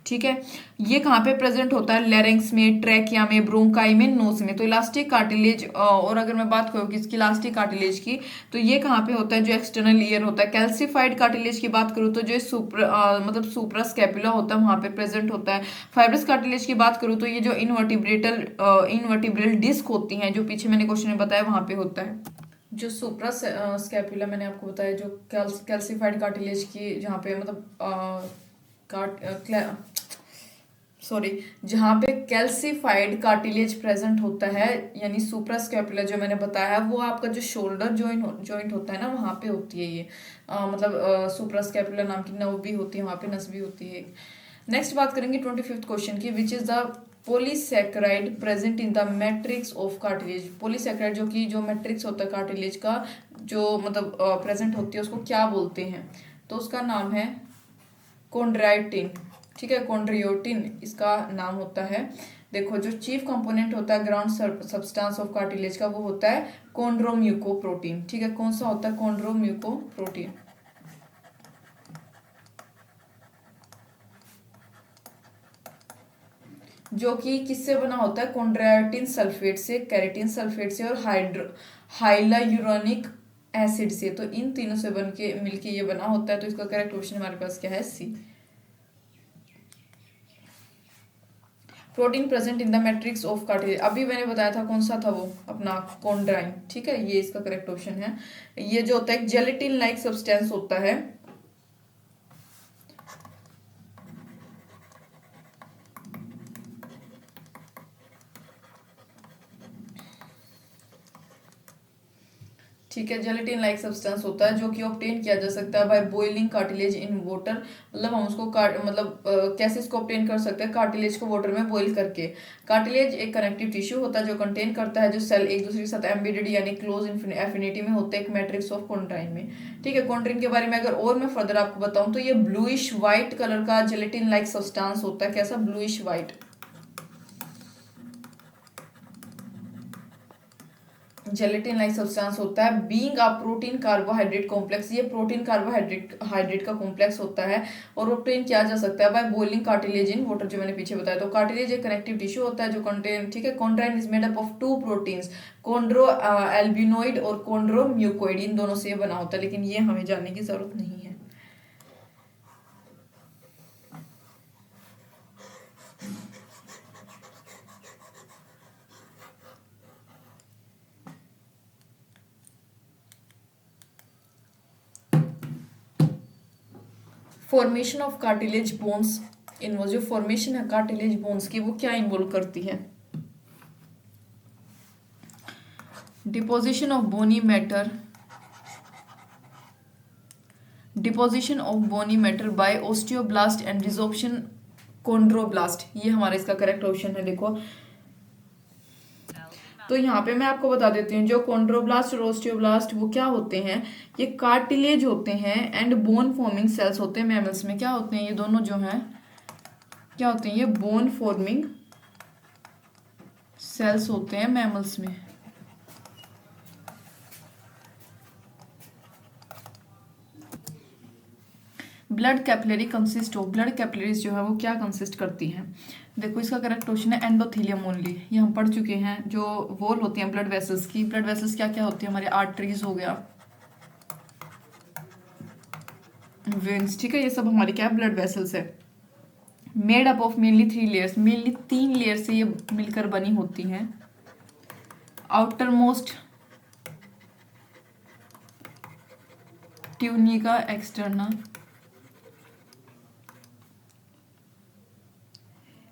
ठीक है। ये कहाँ पे प्रेजेंट होता है, लेरिंग्स में, ट्रैकिया में, ब्रोंकाई में, नोज में। तो इलास्टिक कार्टिलेज, और अगर मैं बात करूँ किसकी, इलास्टिक कार्टिलेज की, तो ये कहाँ पे होता है, जो एक्सटर्नल ईयर होता है। कैल्सिफाइड कार्टिलेज की बात करूँ तो जो मतलब सुप्रा स्कैपुला होता है वहां पे प्रेजेंट होता है। फाइब्रस कार्टिलेज की बात करूँ तो ये जो इनवर्टिब्रल डिस्क होती हैं, जो पीछे मैंने क्वेश्चन में बताया वहां पे होता है। जो सुप्रा स्कैपुला मैंने आपको बताया, जो कैल्सिफाइड कार्टिलेज की, जहाँ पे मतलब सॉरी, जहाँ पे कैल्सिफाइड कार्टिलेज प्रेजेंट होता है, यानी सुप्रास्कैपुला जो मैंने बताया है, वो आपका जो शोल्डर जॉइंट होता है ना, वहाँ पे होती है ये। मतलब सुप्रास्कैपुला नाम की नर्व भी होती है, वहाँ पे नस भी होती है। नेक्स्ट बात करेंगे 25th क्वेश्चन की, which is the polysaccharide present in the matrix of cartilage. Polysaccharide जो कि जो मैट्रिक्स होता है कार्टिलेज का, जो मतलब प्रेजेंट होती है, उसको क्या बोलते हैं, तो उसका नाम है कॉन्ड्राइटिन, ठीक है, कॉन्ड्रियोटिन इसका नाम होता है। देखो जो चीफ कंपोनेंट होता है ग्राउंड सब्सटेंस ऑफ कार्टिलेज का, वो होता है कॉन्ड्रोम्यूकोप्रोटीन, ठीक है। कौन सा होता है, कॉन्ड्रोम्यूकोप्रोटीन, जो कि किससे बना होता है, कॉन्ड्राइटिन सल्फेट से, कैरेटिन सल्फेट से और हाइलायूरोनिक एसिड से। तो इन तीनों से बन के मिलके ये बना होता है। तो इसका करेक्ट ऑप्शन हमारे पास क्या है, C. Protein present in the matrix of cartilage, अभी मैंने बताया था कौन सा था वो, अपना कॉन्ड्राइन, ठीक है, ये इसका करेक्ट ऑप्शन है। ये जो होता है जेलेटिन लाइक सब्सटेंस होता है, ठीक है, जेलेटिन लाइक सब्सटेंस होता है, जो कि ऑब्टेन किया जा सकता है by boiling cartilage in water. मतलब हम उसको मतलब कैसे इसको ऑब्टेन कर सकते हैं, कार्टिलेज को वाटर में बॉईल करके। कार्टिलेज एक कनेक्टिव टिश्यू होता है जो कंटेन करता है जो सेल एक दूसरे के साथ एम्बेडेड यानी क्लोज एफिनिटी में होते हैं एक मैट्रिक्स ऑफ कॉन्ड्राइन में, ठीक है। कॉन्ड्राइन के बारे में अगर और मैं फर्दर आपको बताऊं तो ये ब्लूइश व्हाइट कलर का जेलेटिन लाइक सब्सटेंस होता है। कैसा, bluish white, gelatin like substance होता है। Being a protein carbohydrate complex, ये प्रोटीन कार्बोहाइड्रेट हाइड्रेट का कॉम्प्लेक्स होता है और ऑब्टेन किया जा सकता है by boiling cartilage in water, जो मैंने पीछे बताया। तो कार्टिलेज एक कनेक्टिव टिश्यू होता है जो कंटेन, ठीक है। Chondrin is made up of two proteins, chondroalbuminoid और कॉन्ड्रोम्यूकोइड, इन दोनों से बना होता है, लेकिन ये हमें जानने की जरूरत नहीं है। Formation of cartilage bones involve, जो फॉर्मेशन है कार्टिलेज बोन्स की वो क्या इन्वॉल्व करती है, deposition of bony matter, deposition of bony matter by osteoblast and resorption chondroblast, ये हमारा इसका करेक्ट ऑप्शन है। देखो तो यहाँ पे मैं आपको बता देती हूँ, जो कॉन्ड्रोब्लास्ट और ओस्टियोब्लास्ट वो क्या होते हैं, ये कार्टिलेज होते हैं एंड बोन फॉर्मिंग सेल्स होते हैं। मैमल्स में क्या होते हैं, ये दोनों जो हैं क्या होते हैं, ये बोन फॉर्मिंग सेल्स होते हैं मैमल्स में। Blood capillary consist of, blood capillaries जो है वो क्या कंसिस्ट करती हैं, देखो इसका करेक्ट क्वेश्चन है एंडोथेलियम ओनली, ये हम पढ़ चुके हैं। जो वॉल होती हैं ब्लड वेसल्स की, ब्लड वेसल्स क्या क्या होती है, हमारे आर्टरीज हो गया, वेन्स, ठीक है, ये सब हमारी क्या ब्लड वेसल्स है। Made up of mainly 3 layers, mainly 3 layer से ये मिलकर बनी होती हैं। Outer most tunica external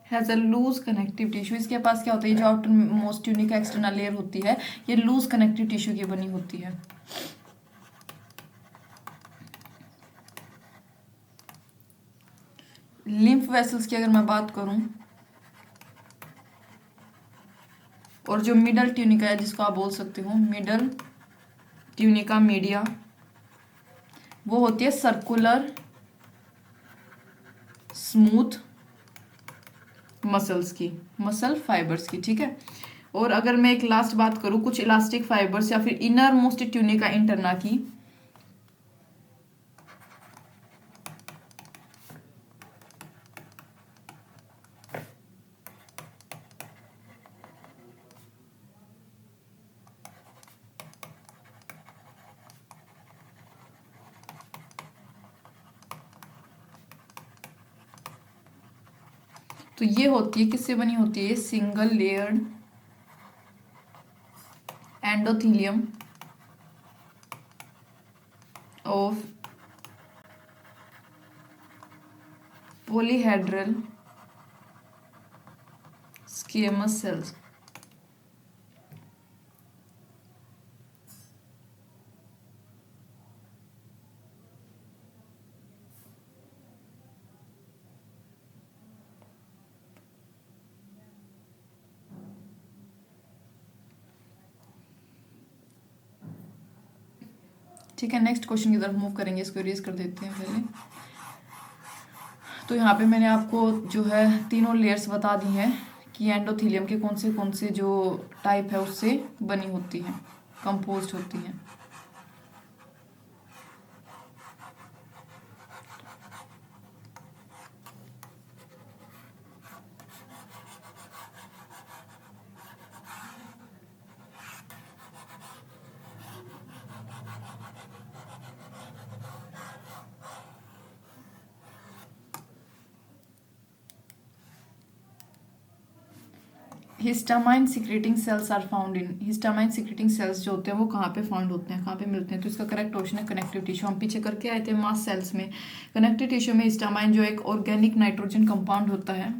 has a loose connective tissue, इसके पास क्या होता है, जो outer most tunica external layer होती है ये लूज कनेक्टिव टिश्यू की बनी होती है। लिम्फ वेसल्स की अगर मैं बात करूं, और जो मिडल ट्यूनिका है जिसको आप बोल सकते हो मिडल ट्यूनिका मीडिया, वो होती है सर्कुलर स्मूथ मसल्स की, मसल फाइबर्स की, ठीक है। और अगर मैं एक लास्ट बात करूं कुछ इलास्टिक फाइबर्स या फिर इनर मोस्ट ट्यूनिका इंटरना की, तो ये होती है, किससे बनी होती है, single layered endothelium of polyhedral squamous cells. ठीक है, नेक्स्ट क्वेश्चन की तरफ मूव करेंगे, इसको इरेज कर देते हैं पहले। तो यहाँ पे मैंने आपको जो है तीनों लेयर्स बता दी हैं कि एंडोथीलियम के कौन से जो टाइप है उससे बनी होती है, कंपोज्ड होती है। Histamine secreting cells are found in, histamine secreting cells जो होते हैं वो कहाँ पे फाउंड होते हैं, कहाँ पे मिलते हैं, तो इसका करेक्ट ऑप्शन है कनेक्टिव टिश्यू। हम पीछे करके आए थे मास्ट सेल्स में। कनेक्टिव टिश्यू में हिस्टामाइन जो एक ऑर्गेनिक नाइट्रोजन कंपाउंड होता है,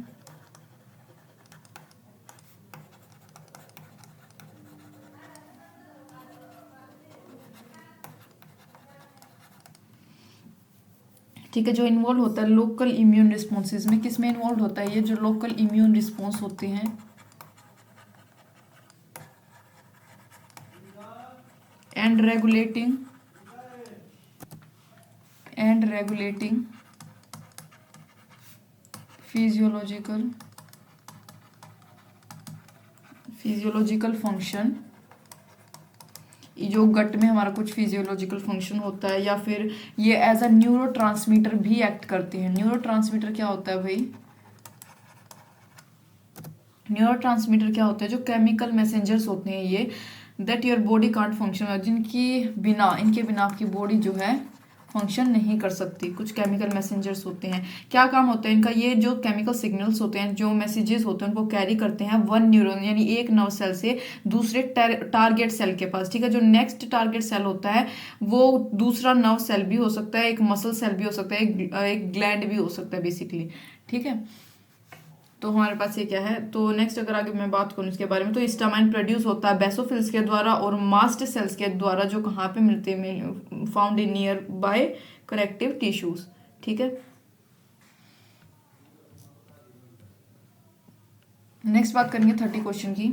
ठीक है, जो इन्वॉल्व होता है लोकल इम्यून रिस्पॉन्सेज में, किस में इन्वॉल्व होता है ये, जो लोकल इम्यून रिस्पॉन्स होते हैं एंड रेगुलेटिंग फिजियोलॉजिकल फंक्शन, जो गट में हमारा कुछ फिजियोलॉजिकल फंक्शन होता है, या फिर ये एज अ न्यूरोट्रांसमीटर भी एक्ट करते हैं। न्यूरोट्रांसमीटर क्या होता है भाई, न्यूरोट्रांसमीटर क्या होता है, जो केमिकल मैसेंजर्स होते हैं ये, that your body can't function, इनके बिना आपकी बॉडी जो है फंक्शन नहीं कर सकती। कुछ केमिकल मैसेंजर्स होते हैं, क्या काम होता है इनका, ये जो केमिकल सिग्नल्स होते हैं, जो मैसेजेस होते हैं, उनको कैरी करते हैं वन न्यूरॉन यानी एक नर्व सेल से दूसरे टारगेट सेल के पास, ठीक है। जो नेक्स्ट टारगेट सेल होता है वो दूसरा नर्व सेल भी हो सकता है, एक मसल सेल भी हो सकता है, एक ग्लैंड भी हो सकता है बेसिकली, ठीक है। तो हमारे पास ये क्या है, तो नेक्स्ट अगर आगे मैं बात करूँ इसके बारे में, तो हिस्टामाइन प्रोड्यूस होता है बेसोफिल्स के द्वारा और मास्ट सेल्स के द्वारा, जो कहाँ पे मिलते हैं, found in near by corrective tissues, ठीक है। नेक्स्ट बात करेंगे 30 क्वेश्चन की।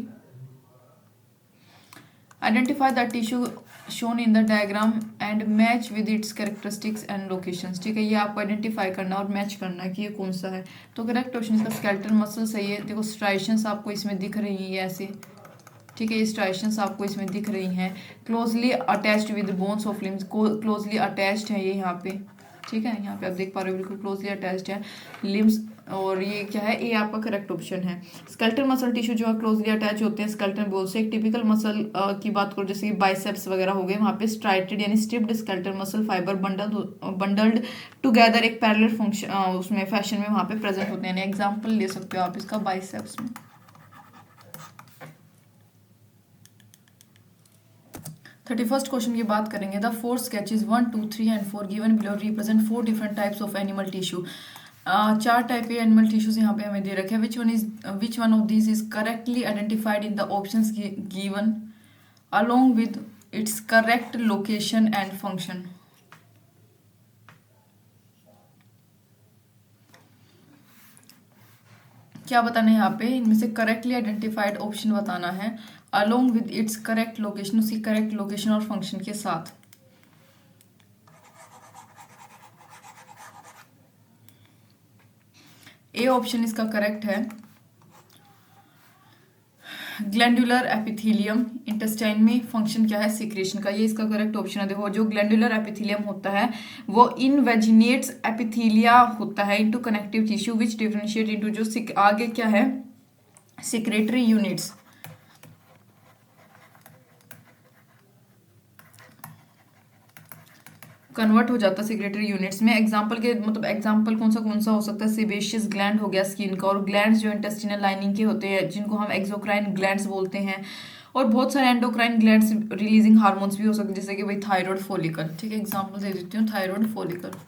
Identify the tissue shown in the diagram and match with its characteristics and locations, ठीक है। ये आपको आइडेंटिफाई करना और मैच करना है कि ये कौन सा है। तो करेक्ट क्वेश्चन इसका स्केलेटल मसल सही है। देखो स्ट्राइशंस आपको इसमें दिख रही है ऐसे, ठीक है, ये स्ट्राइशंस आपको इसमें दिख रही हैं। Closely attached with bones of limbs, closely attached है ये यहाँ पे, ठीक है, यहाँ पे आप देख पा रहे हो बिल्कुल क्लोजली अटैच्ड है लिम्स। और ये क्या है, ये आपका करेक्ट ऑप्शन है। स्केलेटल मसल टिश्यू जो है क्लोजली अटैच होते हैं स्केलेटल बोन से। एक टिपिकल मसल की बात करो जैसे कि बाइसेप्स वगैरह हो गए, वहाँ पे स्ट्राइटेड यानी striped skeletal muscle fibre bundled together एक पैरेलल फंक्शन उसमें फैशन में वहाँ पे प्रेजेंट होते हैं। यानी एग्जाम्पल ले सकते हो आप इसका बाइसेप्स में। 31st क्वेश्चन की बात करेंगे। The four sketches 1, 2, 3 and 4 given below represent 4 different types of animal tissue. चार टाइप के एनिमल टिश्यूज यहाँ पे हमें दे रखे हैं। विच one of this is correctly identified in the options given along with its correct location and function. क्या बताना है यहाँ पे, इनमें से करेक्टली आइडेंटिफाइड ऑप्शन बताना है along with its correct location, उसकी करेक्ट लोकेशन और फंक्शन के साथ। ए ऑप्शन इसका करेक्ट है। ग्लैंडुलर एपिथेलियम इंटेस्टाइन में फंक्शन क्या है, सिक्रेशन का, ये इसका करेक्ट ऑप्शन है। देखो जो ग्लैंडुलर एपिथेलियम होता है वो इनवेजिनेट्स एपिथेलिया होता है into connective tissue which differentiate into, जो आगे क्या है, सिक्रेटरी यूनिट्स। कन्वर्ट हो जाता है सिक्रेटरी यूनिट्स में। एग्जांपल के मतलब एग्जांपल कौन सा हो सकता है, सेबेशियस ग्लैंड हो गया स्किन का, और ग्लैंड्स जो इंटेस्टिनल लाइनिंग के होते हैं जिनको हम एक्सोक्राइन ग्लैंड्स बोलते हैं, और बहुत सारे एंडोक्राइन ग्लैंड्स रिलीजिंग हार्मोन्स भी हो सकते हैं, जैसे कि भाई थायराइड फॉलिकल। ठीक है, एग्जांपल दे देती हूँ, thyroid follicle.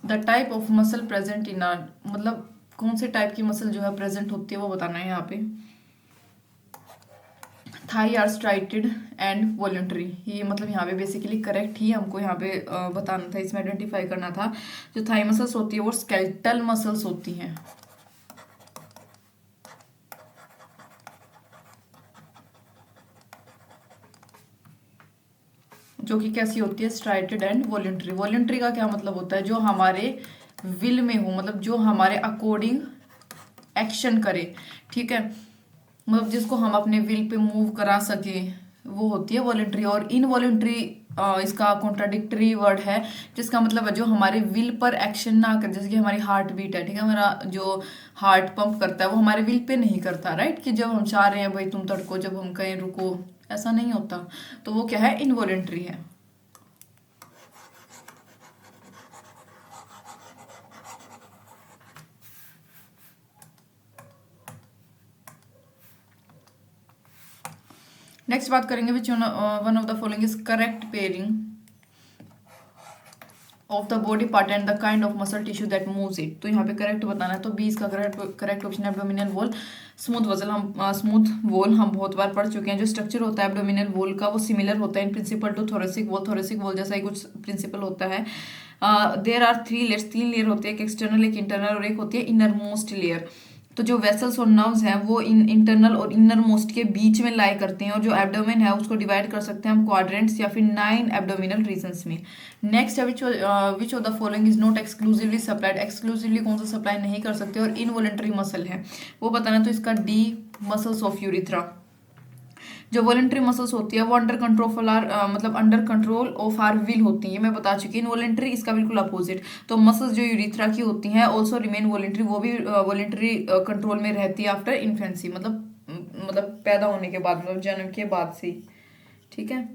The type of muscle present in are, मतलब कौन से टाइप की मसल जो है प्रेजेंट होती है वो बताना है यहाँ पे। Thigh are striated and voluntary, ये मतलब यहाँ पे बेसिकली करेक्ट ही हमको यहाँ पे बताना था, इसमें आइडेंटिफाई करना था। जो थाई मसल्स होती है वो स्केलेटल मसल्स होती हैं, जो कि कैसी होती है, स्ट्राइटेड एंड वॉलंटरी। वॉलंटरी का क्या मतलब होता है, जो हमारे विल में हो, मतलब जो हमारे अकॉर्डिंग एक्शन करे। ठीक है, मतलब जिसको हम अपने विल पे मूव करा सके, वो होती है वॉलंटरी। और इनवॉलंटरी इसका कॉन्ट्राडिक्टरी वर्ड है, जिसका मतलब है जो हमारे विल पर एक्शन ना करे। जैसे कि हमारी हार्ट बीट है, ठीक है, हमारा जो हार्ट पंप करता है वो हमारे विल पे नहीं करता, राइट, कि जब हम चाह रहे हैं भाई तुम तड़को, जब हम कहें रुको, ऐसा नहीं होता, तो वो क्या है, इनवॉलंटरी है। नेक्स्ट बात करेंगे which one of the following is correct pairing of the body part and the kind of muscle tissue that moves it. तो यहाँ पे करेक्ट बताना है, तो बी इसका करेक्ट ऑप्शन है एब्डोमिनल वॉल। स्मूथ वजल हम स्मूथ वॉल हम बहुत बार पढ़ चुके हैं। जो स्ट्रक्चर होता है एब्डोमिनल वॉल का वो सिमिलर होता है in principle to thoracic wall. Thoracic wall जैसा ही कुछ प्रिंसिपल होता है। देयर आर 3 लेयर्स, 3 लेयर होते हैं, एक एक्सटर्नल, एक इंटरनल और एक होती है इनर मोस्ट लेयर। तो जो वेसल्स और नर्व्स हैं वो इंटरनल और इनर मोस्ट के बीच में लाई करते हैं, और जो एब्डोमेन है उसको डिवाइड कर सकते हैं हम क्वाड्रेंट्स या फिर 9 एब्डोमिनल रीजन्स में। नेक्स्ट है विच of the following is not exclusively supplied. Exclusively कौन सा सप्लाई नहीं कर सकते और इनवॉलंटरी मसल है वो बताना। तो इसका डी, मसल्स ऑफ यूरिथ्रा। जो वॉलंटरी मसल्स होती है वो अंडर कंट्रोल मतलब under control of our will होती है, मैं बता चुकी हूँ। इनवॉलंटरी इसका बिल्कुल अपोजिट। तो मसल्स जो यूरिथ्रा की होती हैं ऑल्सो रिमेन वॉलंटरी, वो भी वॉलंटरी कंट्रोल में रहती है आफ्टर इन्फेंसी, मतलब पैदा होने के बाद, मतलब जन्म के बाद से। ठीक है,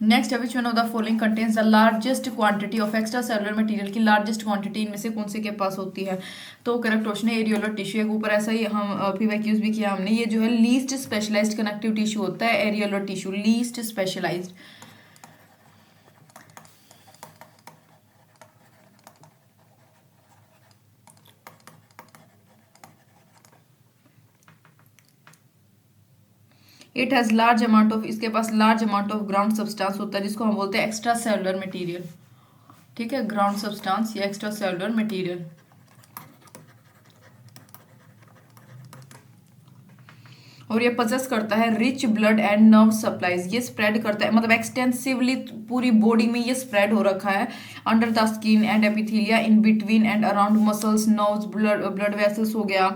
नेक्स्ट है विच one of the following contains the largest quantity of extra cellular material. की लार्जेस्ट क्वांटिटी इनमें से कौन से के पास होती है। तो करेक्ट क्वेश्चन है एरियोलर टिश्यू। एक ऊपर ऐसा ही हम पीवाईक्यूज भी किया हमने। ये जो है लीस्ट स्पेशलाइज्ड कनेक्टिव टिश्यू होता है areolar tissue, least specialised. It has large amount of, इसके पास large amount of ground substance होता है जिसको हम बोलते हैं एक्स्ट्रा सेलुलर मटेरियल। ठीक है, ग्राउंड सब्सटेंस या एक्स्ट्रा सेलुलर मटेरियल। और ये पजेस करता है rich blood and nerve supplies. ये स्प्रेड करता है, मतलब एक्सटेंसिवली पूरी बॉडी में ये स्प्रेड हो रखा है। Under the skin and epithelia, in between and around muscles, nerves, blood vessels हो गया,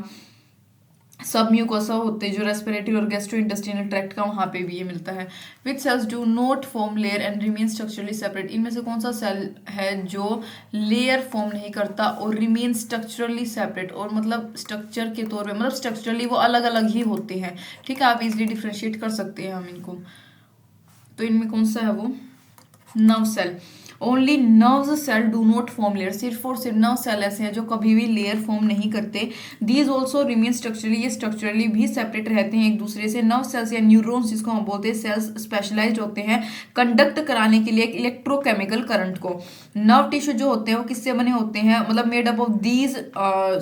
सब म्यूकोसा होते हैं जो रेस्पिरेटरी और गैस्ट्रो इंटेस्टिनल ट्रैक्ट का, वहां पे भी ये मिलता है। Which cells do not form layer and remain structurally separate. इनमें से कौन सा सेल है जो लेयर फॉर्म नहीं करता और रिमेन स्ट्रक्चरली सेपरेट, और मतलब स्ट्रक्चर के तौर पे, मतलब स्ट्रक्चरली वो अलग अलग ही होते हैं। ठीक है, आप इजिली डिफ्रेंशिएट कर सकते हैं हम इनको। तो इनमें कौन सा है वो, nerve cell. Only nerves cell do not form layer, सिर्फ और सिर्फ नर्व सेल ऐसे हैं जो कभी भी लेयर फॉर्म नहीं करते। दीज ऑल्सो रिमेन स्ट्रक्चरली, ये स्ट्रक्चरली भी सेपरेट रहते हैं एक दूसरे से। नर्व सेल्स या न्यूरॉन्स जिसको हम बोलते हैं सेल्स स्पेशलाइज्ड होते हैं कंडक्ट कराने के लिए इलेक्ट्रोकेमिकल करंट को। नर्व टिश्यू जो होते हैं वो किससे बने होते हैं, मतलब made up of these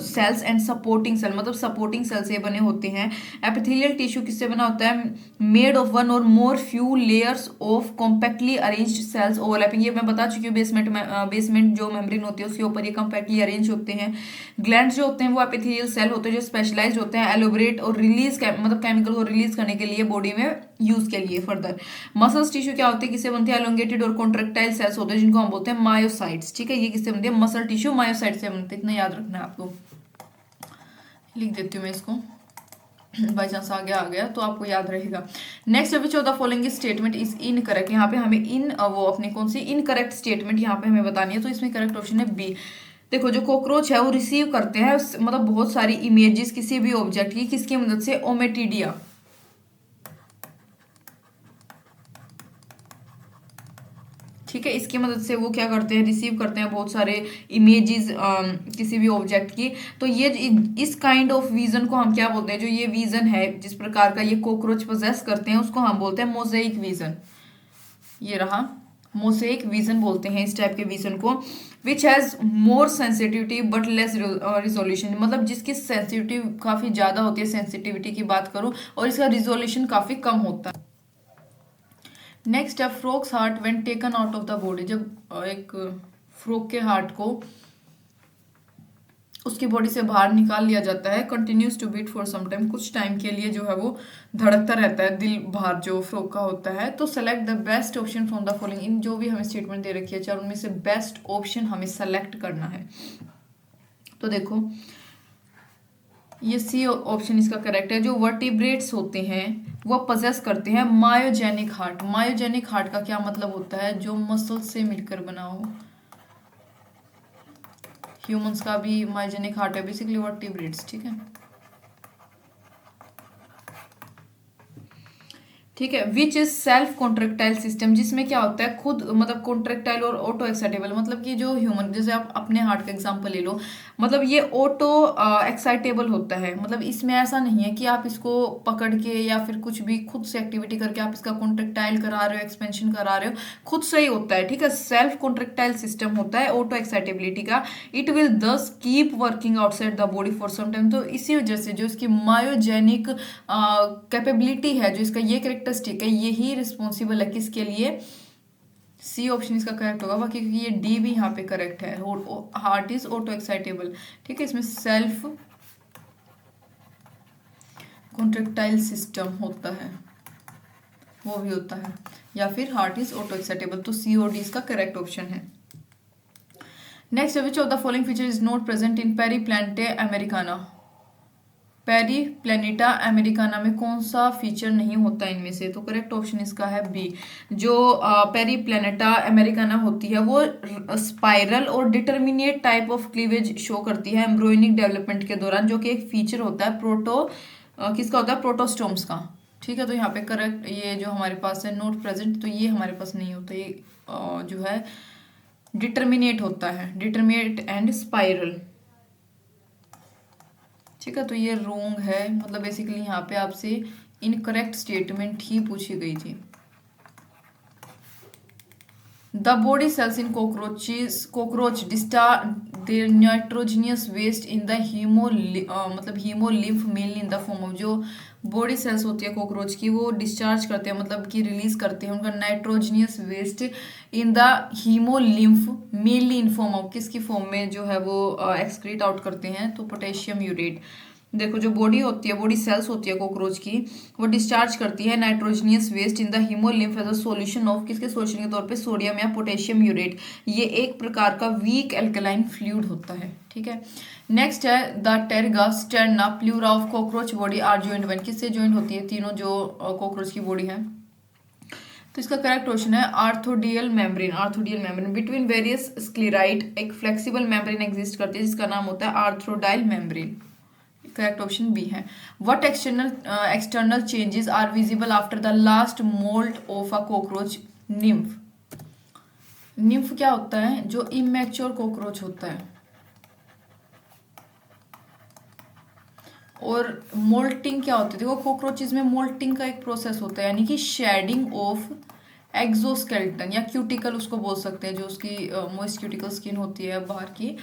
cells and supporting cell, मतलब सपोर्टिंग सेल से बने होते हैं। एपिथेलियल टिश्यू किससे बना होता है, मेड ऑफ वन और more few layers of compactly arranged cells overlapping, ये मैं बता चुकी हूँ। बेसमेंट जो मेम्ब्रेन होती है उसके ऊपर ये कॉम्पैक्टली अरेंज होते हैं। ग्लैंड्स जो होते हैं वो एपिथेलियल सेल होते हैं जो स्पेशलाइज्ड होते हैं एलोबरेट और रिलीज मतलब केमिकल को रिलीज करने के लिए बॉडी में यूज के लिए फर्दर। मसल्स टिश्यू क्या होते हैं, किससे बनते हैं, एलोंगेटेड और कॉन्ट्रेक्टाइल सेल्स होते हैं जिनको हम बोलते हैं मायोसाइट्स। ठीक है, ये किससे बनते हैं, मसल टिश्यू मायोसाइट से बनते हैं, इतना याद रखना है आपको। लिख देती हूँ मैं इसको, बाई चांस आ गया तो आपको याद रहेगा। Next which of the following statement is incorrect, यहाँ पे हमें वो अपनी कौन सी इनकरेक्ट स्टेटमेंट यहाँ पे हमें बतानी है, तो इसमें करेक्ट ऑप्शन है बी। देखो जो कॉकरोच है वो रिसीव करते हैं मतलब बहुत सारी इमेजेस किसी भी ऑब्जेक्ट की, किसकी मदद से, ओमेटिडिया। ठीक है, इसकी मदद से वो क्या करते हैं, रिसीव करते हैं बहुत सारे इमेजेस किसी भी ऑब्जेक्ट की। तो ये इस काइंड ऑफ विजन को हम क्या बोलते हैं, जो ये विजन है जिस प्रकार का ये कॉकरोच पोजेस करते हैं उसको हम बोलते हैं मोज़ेइक विजन। ये रहा मोज़ेइक विजन बोलते हैं इस टाइप के विजन को। Which has more sensitivity but less resolution, मतलब जिसकी सेंसिटिविटी काफी ज्यादा होती है, सेंसिटिविटी की बात करूं, और इसका रिजोल्यूशन काफी कम होता है। नेक्स्ट है frog's heart when taken out of the body, जब एक फ्रॉक के हार्ट को उसकी बॉडी से बाहर निकाल लिया जाता है, continues to beat for some time, कुछ टाइम के लिए जो है वो धड़कता रहता है दिल बाहर जो फ्रॉक का होता है। तो select the best option from the following, इन जो भी हमें स्टेटमेंट दे रखी है चार उनमें से बेस्ट ऑप्शन हमें सेलेक्ट करना है। तो देखो ये सी ऑप्शन इसका करेक्ट है। जो वर्टिब्रेट्स होते हैं वो पजेस करते हैं मायोजेनिक हार्ट। मायोजेनिक हार्ट का क्या मतलब होता है, जो मसल से मिलकर बना हो। ह्यूमंस का भी मायोजेनिक हार्ट है, बेसिकली वर्टिब्रेट्स। ठीक है, ठीक है। Which is self contractile system, जिसमें क्या होता है खुद मतलब कॉन्ट्रेक्टाइल और ऑटो एक्साइटेबल, मतलब कि जो ह्यूमन, जैसे आप अपने हार्ट का एग्जांपल ले लो, मतलब ये ऑटो एक्साइटेबल होता है, मतलब इसमें ऐसा नहीं है कि आप इसको पकड़ के या फिर कुछ भी खुद से एक्टिविटी करके आप इसका कॉन्ट्रेक्टाइल करा रहे हो, एक्सपेंशन करा रहे हो, खुद से ही होता है। ठीक है, सेल्फ कॉन्ट्रेक्टाइल सिस्टम होता है ऑटो एक्साइटेबिलिटी का। It will thus keep working outside the body for some time, तो इसी वजह से जो इसकी मायोजेनिक कैपेबिलिटी है, जो इसका ये कैरेक्टरिस्टिक है, यही रिस्पॉन्सिबल है किसके लिए, सी ऑप्शन इसका करेक्ट होगा। बाकी क्योंकि ये डी भी यहाँ पे करेक्ट है, हार्ट इज ऑटो एक्साइटेबल। ठीक है, इसमें सेल्फ कॉन्ट्रेक्टाइल सिस्टम होता है, वो भी होता है, या फिर हार्ट इज ऑटो एक्साइटेबल, तो सी और डी इसका करेक्ट ऑप्शन है। Next, which of the following feature is not present in Periplaneta Americana. Periplaneta Americana में कौन सा फीचर नहीं होता इनमें से, तो करेक्ट ऑप्शन इसका है बी। जो पेरीप्लैनेटा अमेरिकाना होती है वो स्पाइरल और determinate type of cleavage show करती है एम्ब्रियोनिक डेवलपमेंट के दौरान, जो कि एक फीचर होता है किसका होता है, प्रोटोस्टोम्स का। ठीक है, तो यहाँ पे करेक्ट ये जो हमारे पास है नॉट प्रेजेंट, तो ये हमारे पास नहीं होता, ये जो है डिटर्मिनेट होता है, डिटर्मिनेट एंड स्पाइरल। ठीक है, तो ये रॉन्ग है, मतलब बेसिकली यहाँ पे आपसे इनकरेक्ट स्टेटमेंट ही पूछी गई थी। The body cells in cockroach discharge their nitrogenous waste in the मतलब hemolymph mainly in the form of, जो बॉडी सेल्स होती है कॉकरोच की वो डिस्चार्ज करते हैं, मतलब कि रिलीज करते हैं उनका nitrogenous waste in the haemolymph mainly in form of, किसकी फॉर्म में जो है वो एक्सक्रीट आउट करते हैं, तो पोटेशियम यूरेट। देखो जो बॉडी होती है, बॉडी सेल्स होती है कॉकरोच की, वो डिस्चार्ज करती है nitrogenous waste in the haemolymph as a solution of, किसके सॉल्यूशन के तौर पे, सोडियम या पोटेशियम यूरेट। ये एक प्रकार का वीक एल्कलाइन फ्लूइड होता है। ठीक है, नेक्स्ट है the terga sterna pleura of cockroach body are joint one, किससे जॉइंट होती है तीनों जो कॉकरोच की बॉडी है, तो इसका करेक्ट क्वेश्चन है arthrodial membrane. Arthrodial membrane between various sclerite एक फ्लेक्सिबल मेम्ब्रेन एग्जिस्ट करती है जिसका नाम होता है arthrodial membrane. Correct option B है। What external changes are visible after the last moult of a cockroach nymph. Nymph क्या होता है? जो इमेच्योर कॉकरोच होता है। और मोल्टिंग क्या होती है? देखो कॉकरोचेज में मोल्टिंग का एक प्रोसेस होता है, यानी कि शेडिंग ऑफ एक्सोस्केलेटन या क्यूटिकल उसको बोल सकते हैं, जो उसकी मोइस्ट क्यूटिकल स्किन होती है बाहर की।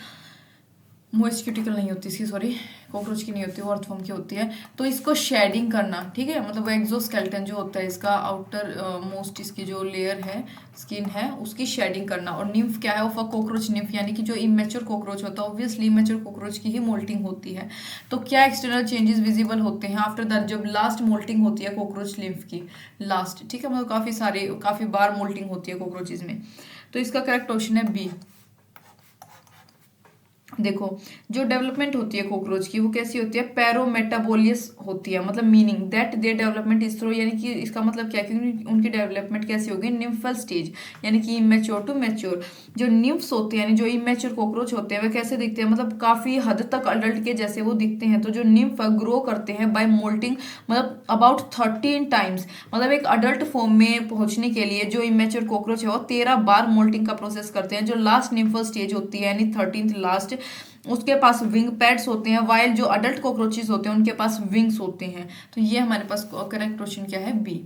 मोइस्ट क्यूटिकल नहीं होती इसकी, सॉरी, कॉकरोच की नहीं होती, वो अर्थवर्म की होती है। तो इसको शेडिंग करना, ठीक है, मतलब वो एक्सोस्केलेटन जो होता है इसका आउटर मोस्ट इसकी जो लेयर है, स्किन है, उसकी शेडिंग करना। और निम्फ क्या है? ऑफ अ कॉकरोच निम्फ, यानी कि जो इमेच्योर कॉकरोच होता है, ऑब्वियसली इमेच्योर कॉकरोच की ही मोल्टिंग होती है। तो क्या एक्सटर्नल चेंजेस विजिबल होते हैं आफ्टर दैट, जब लास्ट मोल्टिंग होती है कॉकरोच निम्फ की, लास्ट, ठीक है, मतलब काफी बार मोल्टिंग होती है कॉकरोचेज में। तो इसका करेक्ट ऑप्शन है बी। देखो जो डेवलपमेंट होती है कॉकरोच की, वो कैसी होती है? पैरोमेटाबोलियस होती है, मतलब meaning that their development is through, यानी कि इसका मतलब क्या है कि उनकी डेवलपमेंट कैसी होगी? निम्फल स्टेज, यानी कि इमेच्योर टू मैच्योर। जो निम्फ्स होते हैं, यानी जो इमेच्योर कॉकरोच होते हैं, वे कैसे दिखते हैं? मतलब काफी हद तक अडल्ट के जैसे वो दिखते हैं। तो जो निम्फ ग्रो करते हैं बाय मोल्टिंग, मतलब अबाउट 13 टाइम्स, मतलब एक अडल्ट फॉर्म में पहुंचने के लिए जो इमेच्योर कॉकरोच है वो 13 बार मोल्टिंग का प्रोसेस करते हैं। जो लास्ट निम्फल स्टेज होती है, यानी 13th लास्ट, उसके पास विंग पैड्स होते हैं, वाइल जो अडल्ट कॉकरोचेस होते हैं उनके पास विंग्स होते हैं। तो ये हमारे पास करेक्ट ऑप्शन क्या है? B.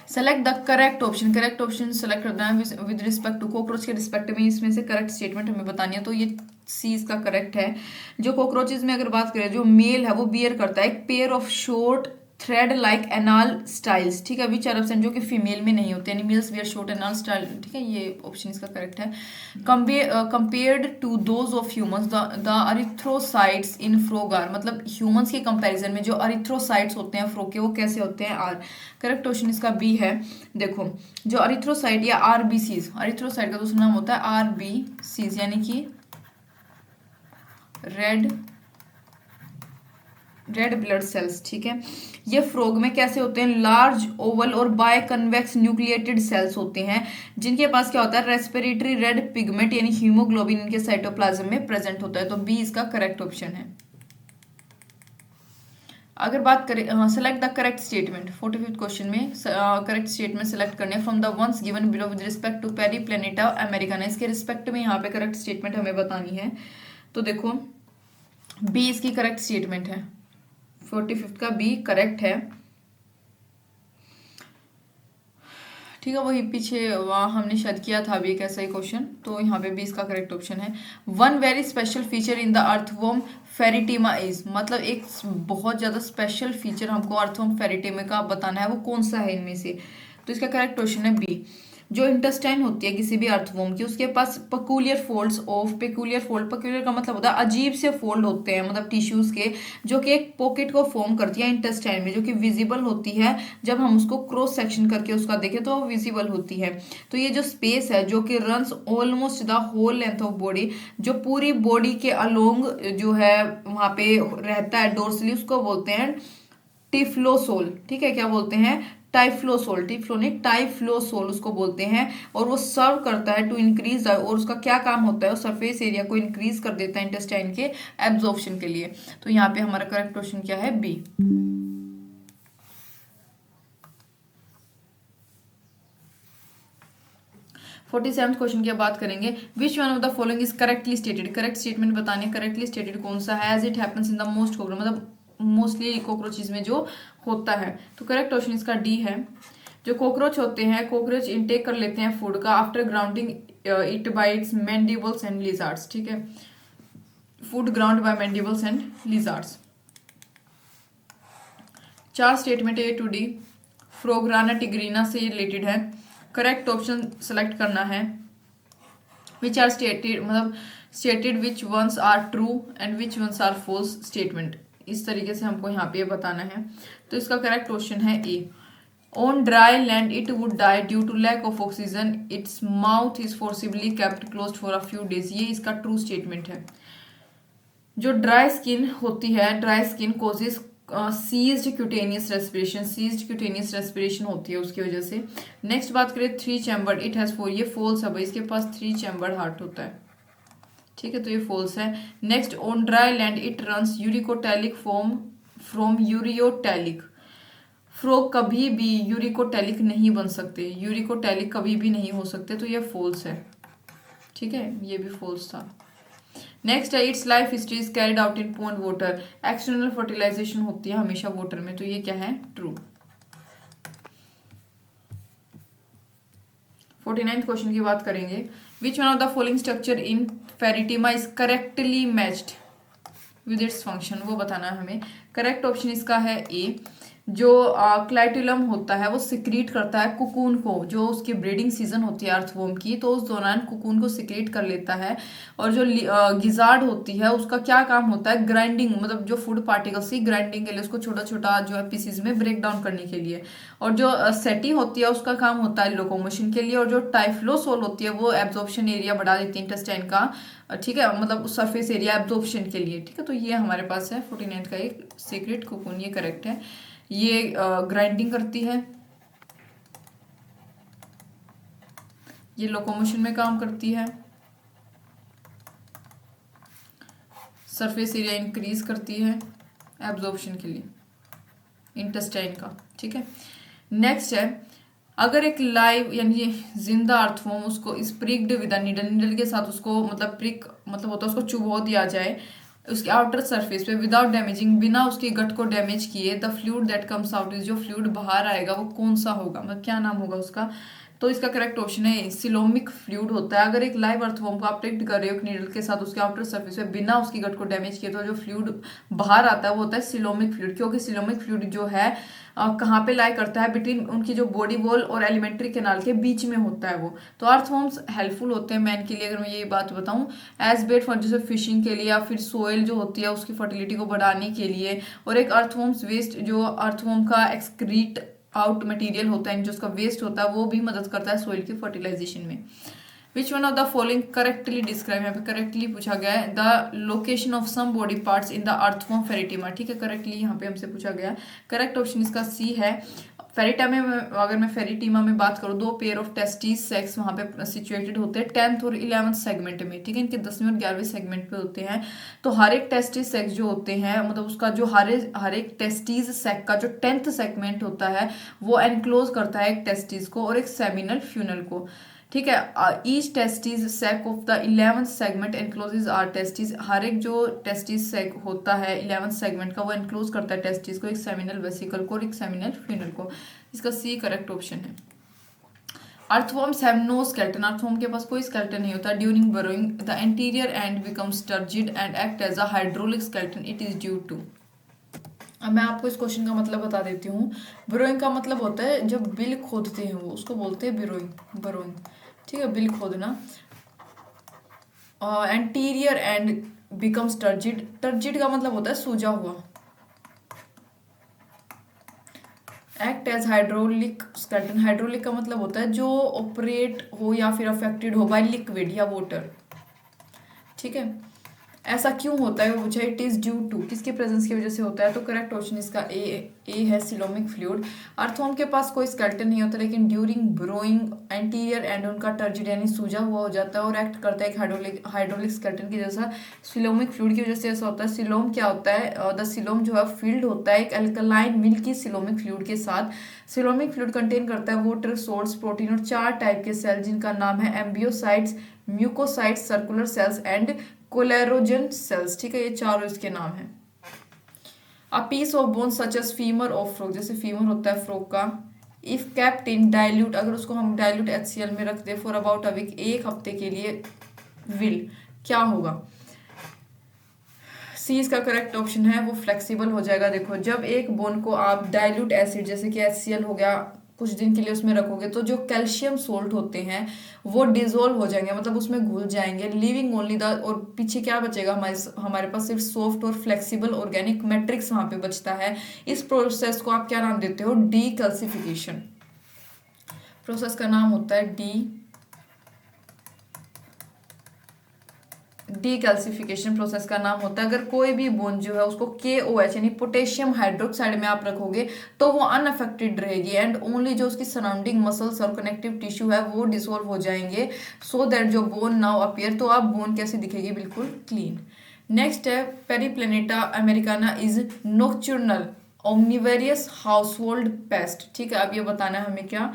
Select the correct option. Correct option select करना है विद रिस्पेक्ट टू कॉकरोच के रिस्पेक्ट में, इसमें से करेक्ट स्टेटमेंट हमें बतानी है। तो ये सी इसका करेक्ट है। जो कॉकरोचेज में अगर बात करें, जो मेल है वो बियर करता है एक pair of short thread like anal styles, ठीक है, विच आर एब्सेंट, जो कि फीमेल में नहीं होते, यानी males wear short anal style, ठीक है, ये ऑप्शन इसका करेक्ट है। Compared to those of humans the erythrocytes in frog are, मतलब ह्यूमंस के कंपैरिजन में जो अरिथ्रोसाइट्स होते हैं फ्रॉग के, वो कैसे होते हैं? आर। करेक्ट ऑप्शन इसका बी है। देखो जो अरिथ्रोसाइट या आरबीसीज, अरिथ्रोसाइट का दूसरा नाम होता है आरबीसीज, यानी कि रेड ब्लड सेल्स, ठीक है। ये फ्रॉग में कैसे होते हैं? लार्ज ओवल और बाय कन्वेक्स न्यूक्लिएटेड सेल्स होते हैं, जिनके पास क्या होता है? रेस्पिरेटरी रेड पिगमेंट, यानी हीमोग्लोबिन इनके साइटोप्लाज्म में प्रेजेंट होता है। तो बी इसका करेक्ट ऑप्शन है। अगर बात करें select the correct statement, 45th question में करेक्ट स्टेटमेंट सेलेक्ट करने from the ones given below with respect to periplaneta americana, इसके रिस्पेक्ट में यहाँ पे करेक्ट स्टेटमेंट हमें बतानी है। तो देखो बी इसकी करेक्ट स्टेटमेंट है, 45th का बी करेक्ट है, ठीक है। वही पीछे वहाँ हमने शायद किया था अभी एक ऐसा ही क्वेश्चन, तो यहाँ पे भी इसका करेक्ट ऑप्शन है। One very special feature in the earthworm Pheretima is, मतलब एक बहुत ज्यादा स्पेशल फीचर हमको अर्थवर्म फेरिटिमा का बताना है, वो कौन सा है इनमें से? तो इसका करेक्ट क्वेश्चन है बी। जो इंटेस्टाइन होती है किसी भी अर्थवर्म की, उसके पास पेकुलियर फोल्ड्स ऑफ, पेकुलियर का मतलब होता है अजीब से फोल्ड होते हैं, मतलब टिश्यूज के, जो कि एक पॉकेट को फॉर्म करती है इंटेस्टाइन में, जो कि विजिबल होती है जब हम उसको क्रॉस सेक्शन करके उसका देखें तो वो विजिबल होती है। तो ये जो स्पेस है जो कि runs almost the whole length of body, जो पूरी बॉडी के अलोंग जो है वहां पे रहता है डोर्सली, उसको बोलते हैं टिफ्लोसोल, ठीक है, क्या बोलते हैं? टाइफ्लोसोल, टिफ्लोनिक टाइफ्लोसोल उसको बोलते हैं। और वो सर्व करता है टू इंक्रीज, और उसका क्या काम होता है? वो सरफेस एरिया को इंक्रीज कर देता है इंटेस्टाइन के एब्जॉर्प्शन के लिए। तो यहाँ पे हमारा करेक्ट क्वेश्चन क्या है? बी। 47th क्वेश्चन की बात करेंगे। Which one of the following is correctly stated, correct statement बताने, करेक्टली स्टेटेड कौन सा है? As it happens in the most cockroach, मतलब मोस्टली कॉकरोचेज में जो होता है। तो करेक्ट ऑप्शन इसका डी है। जो कॉकरोच होते हैं, कॉकरोच इनटेक कर लेते हैं फूड का after grounding it by its mandibles and lizards, ठीक है, food ground by mandibles and lizards. 4 statement A to D frog Rana tigrina से रिलेटेड है। करेक्ट ऑप्शन सेलेक्ट करना है। विच आर स्टेटेड, मतलब stated which ones are true and which ones are false statement, इस तरीके से हमको यहाँ पे बताना है। तो इसका करेक्ट क्वेश्चन है A. On dry land it would die due to lack of oxygen, its mouth is forcibly kept closed for a few days, ये इसका ट्रू स्टेटमेंट है। जो ड्राई स्किन होती है, dry skin causes ceased cutaneous respiration, ceased cutaneous respiration होती है उसकी वजह से। नेक्स्ट बात करें 3 चैम्बर्ड इट हैज 4, ये फॉल्स है भाई, इसके पास 3 चैम्बर्ड हार्ट होता है, ठीक है, तो ये फॉल्स है। Next on dry land it runs uricotelic form from ureotelic, frog कभी भी यूरिकोटैलिक नहीं बन सकते, यूरिकोटैलिक कभी भी नहीं हो सकते, तो ये फॉल्स है। ठीक है, ये भी फॉल्स था। नेक्स्ट है its life history is carried out in pond water, external fertilisation होती है हमेशा वाटर में, तो ये क्या है, ट्रू। 49th क्वेश्चन की बात करेंगे। Which one of the following structure in Pheretima is correctly matched with its function, वो बताना है हमें। करेक्ट ऑप्शन इसका है ए। जो क्लाइटिलम होता है वो सिक्रीट करता है कुकून को, जो उसकी ब्रीडिंग सीजन होती है अर्थवॉर्म की, तो उस दौरान कुकून को सिक्रीट कर लेता है। और जो गिजार्ड होती है उसका क्या काम होता है, ग्राइंडिंग, मतलब जो फूड पार्टिकल्स की ग्राइंडिंग के लिए, उसको छोटा छोटा जो है पीसीज में ब्रेक डाउन करने के लिए। और जो सेटी होती है उसका काम होता है लोकोमोशन के लिए। और जो टाइफ्लोसोल होती है वो एब्जॉर्प्शन एरिया बढ़ा देती है इंटेस्टाइन का, ठीक है, मतलब सरफेस एरिया एब्जॉर्प्शन के लिए। ठीक है, तो ये हमारे पास है 49 का एक सीक्रेट कुकून, ये करेक्ट है। ये ग्राइंडिंग करती है, ये लोकोमोशन में काम करती है, सरफेस एरिया इंक्रीज करती है एब्जॉर्प्शन के लिए इंटेस्टाइन का। ठीक है, नेक्स्ट है अगर एक लाइव यानी जिंदा अर्थवॉर्म उसको स्प्रिक्ड विद अ नीडल, नीडल के साथ उसको मतलब प्रिक मतलब होता है उसको चुभो दिया जाए उसके आउटर सरफेस पे विदाउट डैमेजिंग, बिना उसके गट को डैमेज किए, the fluid that comes out is, जो फ्लूइड बाहर आएगा वो कौन सा होगा, मतलब क्या नाम होगा उसका। तो इसका करेक्ट ऑप्शन है सिलोमिक फ्लूइड होता है। अगर एक लाइव अर्थवॉर्म को आप प्रिक्ट कर रहे हो एक नीडल के साथ उसके आउटर सरफेस पे बिना उसकी गट को डैमेज किए, तो जो फ्लूइड बाहर आता है वो होता है सिलोमिक फ्लूइड, क्योंकि सिलोमिक फ्लूइड जो है कहाँ पे लाई करता है, बिटवीन उनकी जो बॉडी वॉल और एलिमेंट्री कैनाल के बीच में होता है वो। तो अर्थवॉर्म्स हेल्पफुल होते हैं मैन के लिए, अगर मैं ये बात बताऊं, एज बेट फॉर जैसे फिशिंग के लिए, या फिर सोयल जो होती है उसकी फर्टिलिटी को बढ़ाने के लिए। और एक अर्थवॉर्म्स वेस्ट जो अर्थवॉर्म का एक्सक्रीट आउट मटेरियल होता है, जो उसका वेस्ट होता है, वो भी मदद करता है सोइल की फर्टिलाइजेशन में। Which one of the following correctly describe, यहाँ पे करेक्टली पूछा गया है the location of some body parts in the earthworm Pheretima. ठीक है, करेक्टली यहाँ पे हमसे पूछा गया। करेक्ट ऑप्शन इसका सी है। फेरिटिमा में अगर मैं फेरिटिमा में बात करूँ, 2 पेयर ऑफ टेस्टिस सेक्स वहाँ पे सिचुएटेड होते हैं 10th और 11th सेगमेंट में। ठीक है, इनके 10वें और 11वें सेगमेंट पे होते हैं। तो हर एक टेस्टिस सेक्स जो होते हैं, मतलब उसका जो हर एक टेस्टिस सेक का जो 10th सेगमेंट होता है वो एनक्लोज करता है एक टेस्टिस को और एक सेमिनल फ्यूनल को। ठीक है, each testis sac of the 11th segment encloses are testis, हर एक जो टेस्टिस सैक होता है 11th सेगमेंट का वो एनक्लोज करता है टेस्टिस को, एक सेमिनल वेसिकल को और एक सेमिनल फ्यूनल को। इसका सी करेक्ट ऑप्शन है। Earthworms have no skeleton, earthworm के पास कोई स्केलेटन नहीं होता। During burrowing the anterior end becomes turgid and act as a hydraulic skeleton, it is due to. अब मैं आपको इस क्वेश्चन का मतलब बता देती हूँ। बरोइंग का मतलब होता है जब बिल खोदते हैं वो, उसको बोलते हैं बरोइंग, बरोइंग। ठीक है, बिल खोदना। Anterior end becomes turgid, turgid का मतलब होता है सूजा हुआ। Act as hydraulic skeleton, hydraulic का मतलब होता है जो ऑपरेट हो या फिर अफेक्टेड हो बाय लिक्विड या वाटर। ठीक है, ऐसा क्यों होता है वो पूछा, इट इज ड्यू टू, किसके प्रेजेंस की वजह से होता है। तो करेक्ट ऑप्शन इसका ए है सिलोमिक फ्लूइड। अर्थवॉर्म के पास कोई स्केलेटन नहीं होता, लेकिन ड्यूरिंग ब्रोइंग एंटीरियर एंड उनका टर्जिड यानी सूजा हुआ हो जाता है और एक्ट करता है एक हाइड्रोलिक स्केलेटन की जैसा। सिलोमिक फ्लूइड की वजह से ऐसा होता है। सिलोम क्या होता है, द सिलोम जो है फील्ड होता है एक अल्कलाइन मिल्की सिलोमिक फ्लूइड के साथ। सिलोमिक फ्लूइड कंटेन करता है वाटर, सोल्ट्स, प्रोटीन और 4 टाइप के सेल जिनका नाम है amoebocytes, mucocytes, circular cells and chloragogen cells. ठीक है, ये चारों इसके नाम हैं। A piece of bone such as femur of frog, जैसे फीमर होता है फ्रॉग का, इफ केप्ट इन डाइल्यूट, अगर उसको हम डाइल्यूट HCl में रख दे फॉर अबाउट अ वीक, एक हफ्ते के लिए, विल क्या होगा। सी इसका करेक्ट ऑप्शन है, वो फ्लेक्सिबल हो जाएगा। देखो, जब एक बोन को आप डाइल्यूट एसिड जैसे कि HCl हो गया कुछ दिन के लिए उसमें रखोगे, तो जो कैल्शियम सोल्ट होते हैं वो डिजोल्व हो जाएंगे, मतलब उसमें घुल जाएंगे, लिविंग ओनली द, और पीछे क्या बचेगा हमारे पास सिर्फ सॉफ्ट और फ्लेक्सिबल ऑर्गेनिक मैट्रिक्स वहां पे बचता है। इस प्रोसेस को आप क्या नाम देते हो, डीकैल्सिफिकेशन। प्रोसेस का नाम होता है डीकैल्सिफिकेशन प्रोसेस का नाम होता है। अगर कोई भी बोन जो है उसको KOH यानी पोटेशियम हाइड्रोक्साइड में आप रखोगे तो वो अनअफेक्टेड रहेगी एंड ओनली जो उसकी सराउंडिंग मसल्स और कनेक्टिव टिश्यू है वो डिसॉल्व हो जाएंगे, सो दैट जो बोन नाउ अपीयर, तो आप बोन कैसे दिखेगी, बिल्कुल क्लीन। नेक्स्ट है Periplaneta americana is nocturnal omnivorous household pest, ठीक है। अब ये बताना है हमें क्या,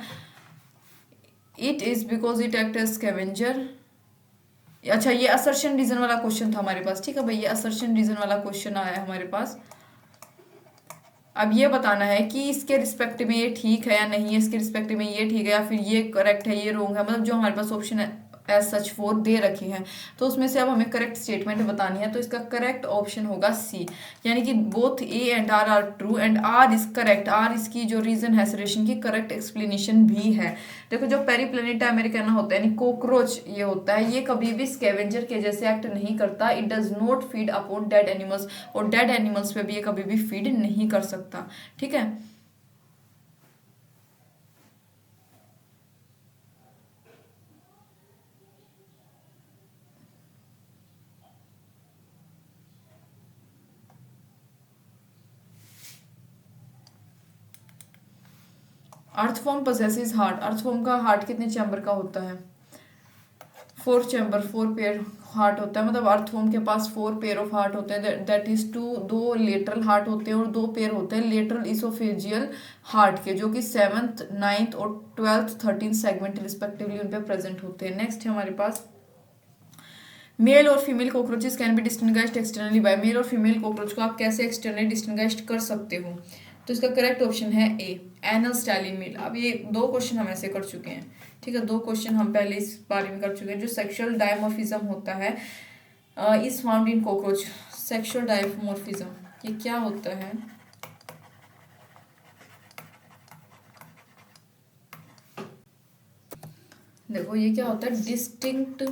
it is because it act as scavenger. अच्छा, ये असर्शन रीजन वाला क्वेश्चन था हमारे पास, ठीक है भाई, ये असर्शन रीजन वाला क्वेश्चन आया है हमारे पास। अब ये बताना है कि इसके रिस्पेक्ट में ये ठीक है या नहीं है, इसके रिस्पेक्ट में ये ठीक है या फिर ये करेक्ट है, ये रॉन्ग है, मतलब जो हमारे पास ऑप्शन है एज सच 4 दे रखे हैं, तो उसमें से अब हमें करेक्ट स्टेटमेंट बतानी है। तो इसका करेक्ट ऑप्शन होगा सी, यानी कि both A and R true and R is correct. R इसकी जो रीजन है सरेशन की करेक्ट एक्सप्लेनेशन भी है। देखो, जो पेरीप्लेनेटा अमेरिकाना होता है यानी कॉकरोच ये होता है, ये कभी भी स्कैवेंजर के जैसे एक्ट नहीं करता। It does not feed upon dead animals, और डेड एनिमल्स पे भी ये कभी भी फीड नहीं कर सकता, ठीक है। अर्थफॉर्म पोजेसेस हार्ट। अर्थफॉर्म का हार्ट कितने चैम्बर का होता है? 4 चैम्बर, 4 पेयर हार्ट होता है, मतलब अर्थफॉर्म के पास 4 पेयर ऑफ हार्ट होते हैं। That is two, 2 lateral heart होते हैं और 2 पेयर होते हैं लेटरल इसोफेजियल हार्ट के, जो कि 7th 9th और 12th 13th सेगमेंट रिस्पेक्टिवली उन पे प्रेजेंट होते हैं। नेक्स्ट है हमारे पास, मेल और female cockroaches can be distinguished externally by. Male और फीमेल कॉकरोच को आप कैसे एक्सटर्नली डिस्टिंग्विश्ड कर सकते हो? तो इसका करेक्ट ऑप्शन है ए, एनल स्टाइली मेल। अब ये 2 क्वेश्चन हम ऐसे कर चुके हैं, ठीक है, 2 क्वेश्चन हम पहले इस बारे में कर चुके हैं। जो सेक्सुअल डायमॉर्फिज्म होता है is found in cockroach. Sexual dimorphism ये क्या होता है? देखो, ये क्या होता है, डिस्टिंक्ट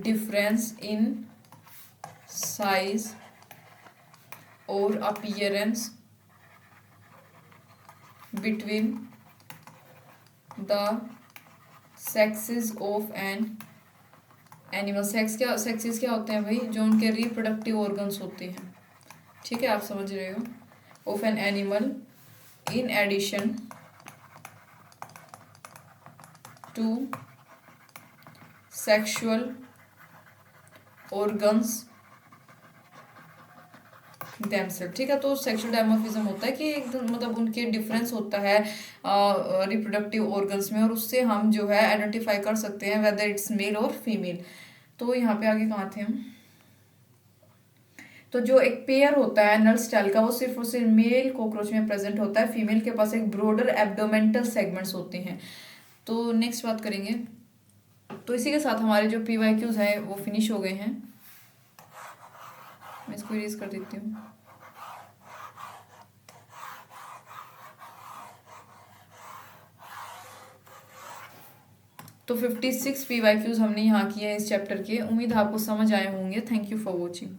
डिफरेंस इन साइज और appearance between the sexes of an animal. Sexes क्या होते हैं भाई? जो उनके रिप्रोडक्टिव ऑर्गन्स होते हैं, ठीक है, आप समझ रहे हो, of an animal in addition to sexual organs themselves, ठीक है। तो सेक्सुअल डायमॉर्फिज्म होता है कि एकदम मतलब उनके डिफरेंस होता है रिप्रोडक्टिव ऑर्गन्स में, और उससे हम जो है आइडेंटिफाई कर सकते हैं वेदर इट्स मेल और फीमेल। तो यहाँ पे आगे कहाँ थे हम? तो जो एक पेयर होता है नल स्टाइल का, वो सिर्फ और सिर्फ मेल कॉकरोच में प्रेजेंट होता है। फीमेल के पास एक ब्रोडर एब्डोमेंटल सेगमेंट्स होते हैं। तो नेक्स्ट बात करेंगे। तो इसी के साथ हमारे जो PYQs हैं वो फिनिश हो गए हैं। मैं इसको इरेज कर देती हूँ। तो 56 PYQs हमने यहाँ किए हैं इस चैप्टर के। उम्मीद आपको समझ आए होंगे। Thank you for watching.